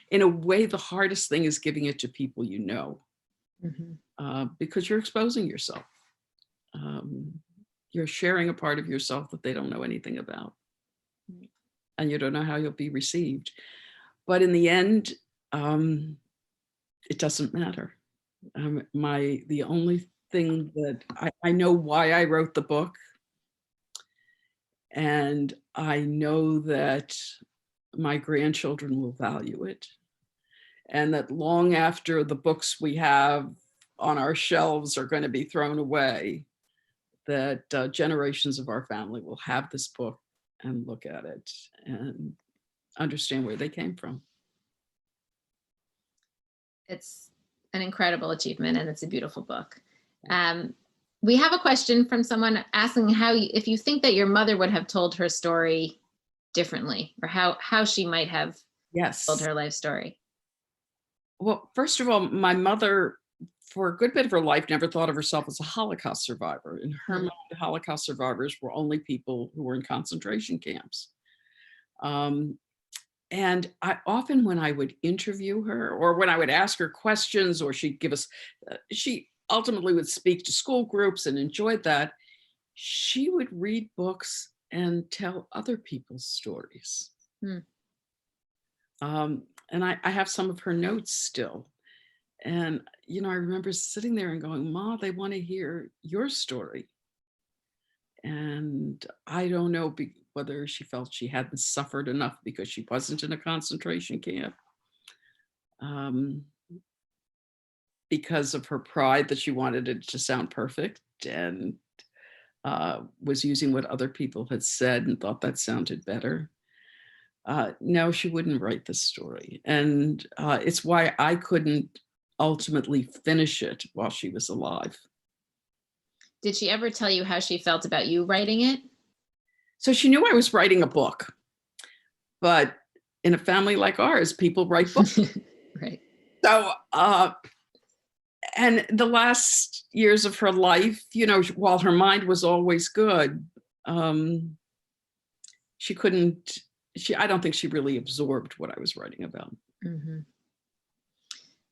In a way, the hardest thing is giving it to people you know, because you're exposing yourself. You're sharing a part of yourself that they don't know anything about. And you don't know how you'll be received. But in the end, it doesn't matter. The only thing that I know why I wrote the book, and I know that my grandchildren will value it, and that long after the books we have on our shelves are going to be thrown away, that generations of our family will have this book and look at it and understand where they came from. It's an incredible achievement, and it's a beautiful book. We have a question from someone asking if you think that your mother would have told her story differently, or how she might have Yes. told her life story? Well, first of all, my mother, for a good bit of her life, never thought of herself as a Holocaust survivor. In her Hmm. mind, Holocaust survivors were only people who were in concentration camps. Um, and I often, when I would interview her, or when I would ask her questions, or she'd give us, she ultimately would speak to school groups and enjoyed that. She would read books and tell other people's stories. Hmm. And I have some of her notes still. And, you know, I remember sitting there and going, Ma, they want to hear your story. And I don't know whether she felt she hadn't suffered enough because she wasn't in a concentration camp, um, because of her pride that she wanted it to sound perfect, and was using what other people had said and thought that sounded better. No, she wouldn't write this story. And it's why I couldn't ultimately finish it while she was alive. Did she ever tell you how she felt about you writing it? So she knew I was writing a book, but in a family like ours, people write books. Right. So, and the last years of her life, you know, while her mind was always good, she couldn't, I don't think she really absorbed what I was writing about. Mm-hmm.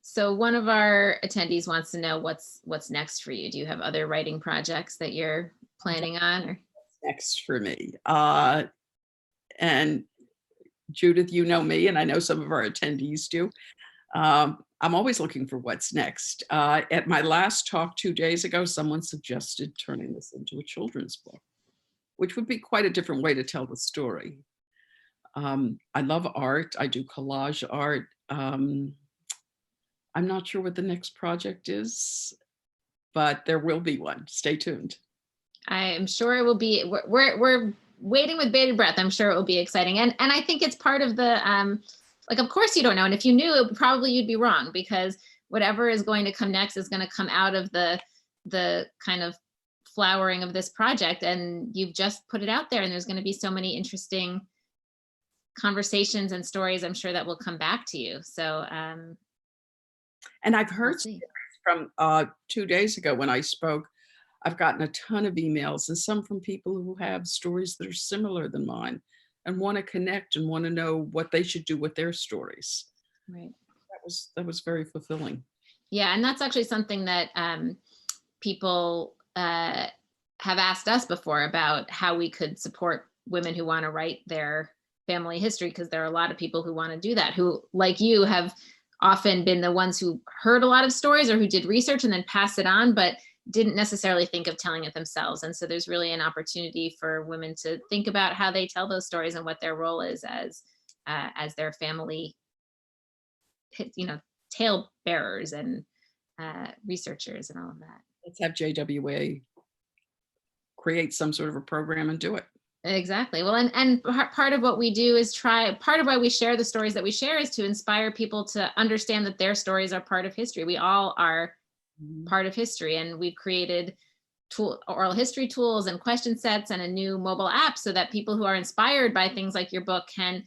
So one of our attendees wants to know what's next for you. Do you have other writing projects that you're planning on? Or? Next for me. And Judith, you know me, and I know some of our attendees do. I'm always looking for what's next. At my last talk 2 days ago, someone suggested turning this into a children's book, which would be quite a different way to tell the story. I love art. I do collage art. I'm not sure what the next project is, but there will be one. Stay tuned. I am sure it will be. We're waiting with bated breath. I'm sure it will be exciting, and I think it's part of the like. Of course, you don't know, and if you knew, probably you'd be wrong, because whatever is going to come next is going to come out of the kind of flowering of this project, and you've just put it out there, and there's going to be so many interesting conversations and stories, I'm sure, that will come back to you. So and I've heard from 2 days ago when I spoke, I've gotten a ton of emails, and some from people who have stories that are similar than mine and want to connect and want to know what they should do with their stories. Right. That was very fulfilling. Yeah, and that's actually something that people have asked us before about how we could support women who want to write their family history, because there are a lot of people who want to do that, who, like you, have often been the ones who heard a lot of stories or who did research and then passed it on, but didn't necessarily think of telling it themselves. And so there's really an opportunity for women to think about how they tell those stories and what their role is as their family, you know, tale bearers and researchers and all of that. Let's have JWA create some sort of a program and do it. Exactly. Well, and part of what we do is part of why we share the stories that we share is to inspire people to understand that their stories are part of history. We all are part of history, and we've created oral history tools and question sets and a new mobile app so that people who are inspired by things like your book can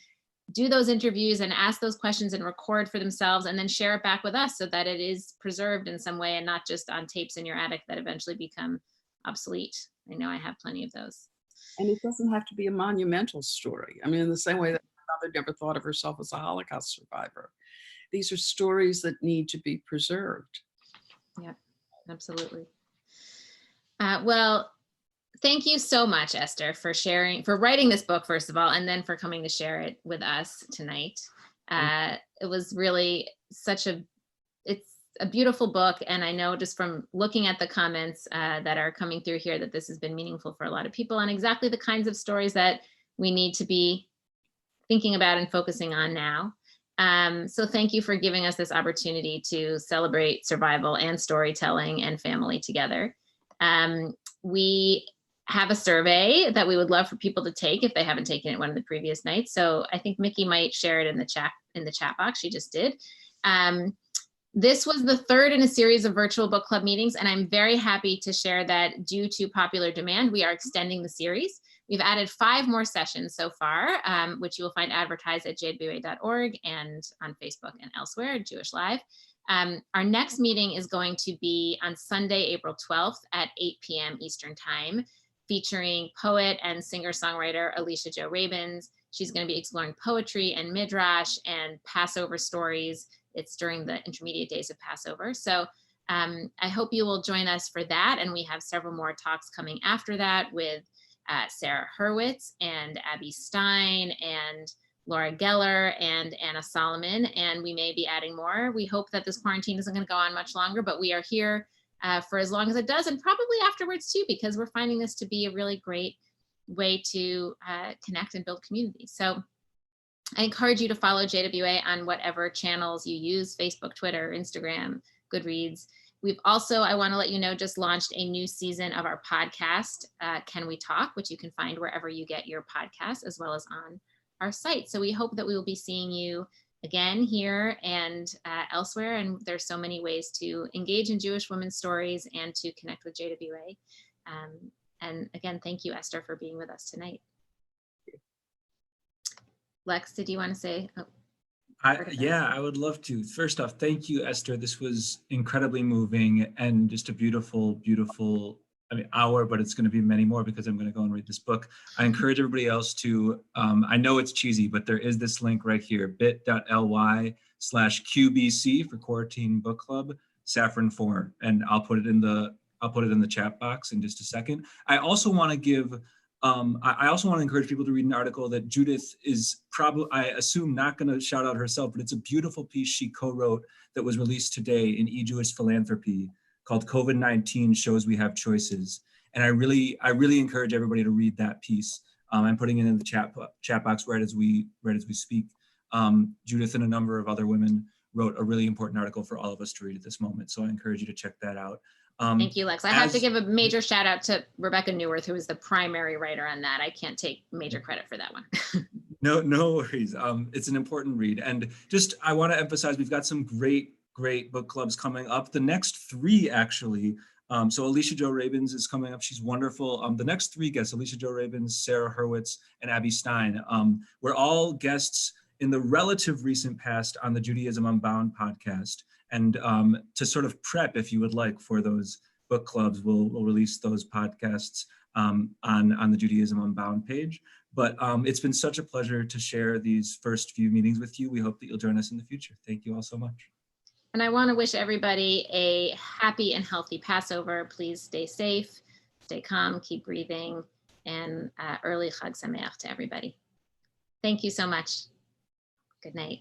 do those interviews and ask those questions and record for themselves and then share it back with us so that it is preserved in some way and not just on tapes in your attic that eventually become obsolete. I know I have plenty of those. And it doesn't have to be a monumental story. I mean, in the same way that my mother never thought of herself as a Holocaust survivor. These are stories that need to be preserved. Yeah, absolutely. Well, thank you so much, Esther, for writing this book, first of all, and then for coming to share it with us tonight. It was really it's a beautiful book. And I know just from looking at the comments that are coming through here that this has been meaningful for a lot of people, and exactly the kinds of stories that we need to be thinking about and focusing on now. So thank you for giving us this opportunity to celebrate survival and storytelling and family together. We have a survey that we would love for people to take if they haven't taken it one of the previous nights. So I think Mickey might share it in the chat box. She just did. This was the third in a series of virtual book club meetings, and I'm very happy to share that due to popular demand, we are extending the series. We've added 5 more sessions so far, which you will find advertised at jwwa.org and on Facebook and elsewhere, jewishLIVE. Our next meeting is going to be on Sunday, April 12th at 8 p.m. Eastern Time, featuring poet and singer-songwriter Alicia Jo Rabins. She's going to be exploring poetry and midrash and Passover stories. It's during the intermediate days of Passover. So I hope you will join us for that. And we have several more talks coming after that with Sarah Hurwitz and Abby Stein and Laura Geller and Anna Solomon. And we may be adding more. We hope that this quarantine isn't going to go on much longer, but we are here for as long as it does, and probably afterwards too, because we're finding this to be a really great way to connect and build community. So I encourage you to follow JWA on whatever channels you use, Facebook, Twitter, Instagram, Goodreads. We've also, I want to let you know, just launched a new season of our podcast, Can We Talk, which you can find wherever you get your podcasts, as well as on our site. So we hope that we will be seeing you again here and elsewhere. And there's so many ways to engage in Jewish women's stories and to connect with JWA. And again, thank you, Esther, for being with us tonight. Lex, did you want to say? Yeah, I would love to. First off, thank you, Esther. This was incredibly moving and just a beautiful, beautiful, hour, but it's going to be many more because I'm going to go and read this book. I encourage everybody else to, I know it's cheesy, but there is this link right here, bit.ly/QBC for Quarantine Book Club, Saffron 4, and I'll put it in the chat box in just a second. I also want to give I also want to encourage people to read an article that Judith is probably, I assume, not going to shout out herself, but it's a beautiful piece she co-wrote that was released today in E-Jewish Philanthropy called COVID-19 Shows We Have Choices. And I really encourage everybody to read that piece. I'm putting it in the chat box right as we speak. Judith and a number of other women wrote a really important article for all of us to read at this moment. So I encourage you to check that out. Thank you, Lex. I have to give a major shout out to Rebecca Neuwirth, who is the primary writer on that. I can't take major credit for that one. No worries. It's an important read. And just, I want to emphasize, we've got some great book clubs coming up. The next 3 actually. So Alicia Jo Rabins is coming up. She's wonderful. The next 3 guests, Alicia Jo Rabins, Sarah Hurwitz, and Abby Stein, we're all guests in the relative recent past on the Judaism Unbound podcast. And to sort of prep, if you would like, for those book clubs, we'll release those podcasts on the Judaism Unbound page. But it's been such a pleasure to share these first few meetings with you. We hope that you'll join us in the future. Thank you all so much. And I want to wish everybody a happy and healthy Passover. Please stay safe, stay calm, keep breathing, and early Chag Sameach to everybody. Thank you so much. Good night.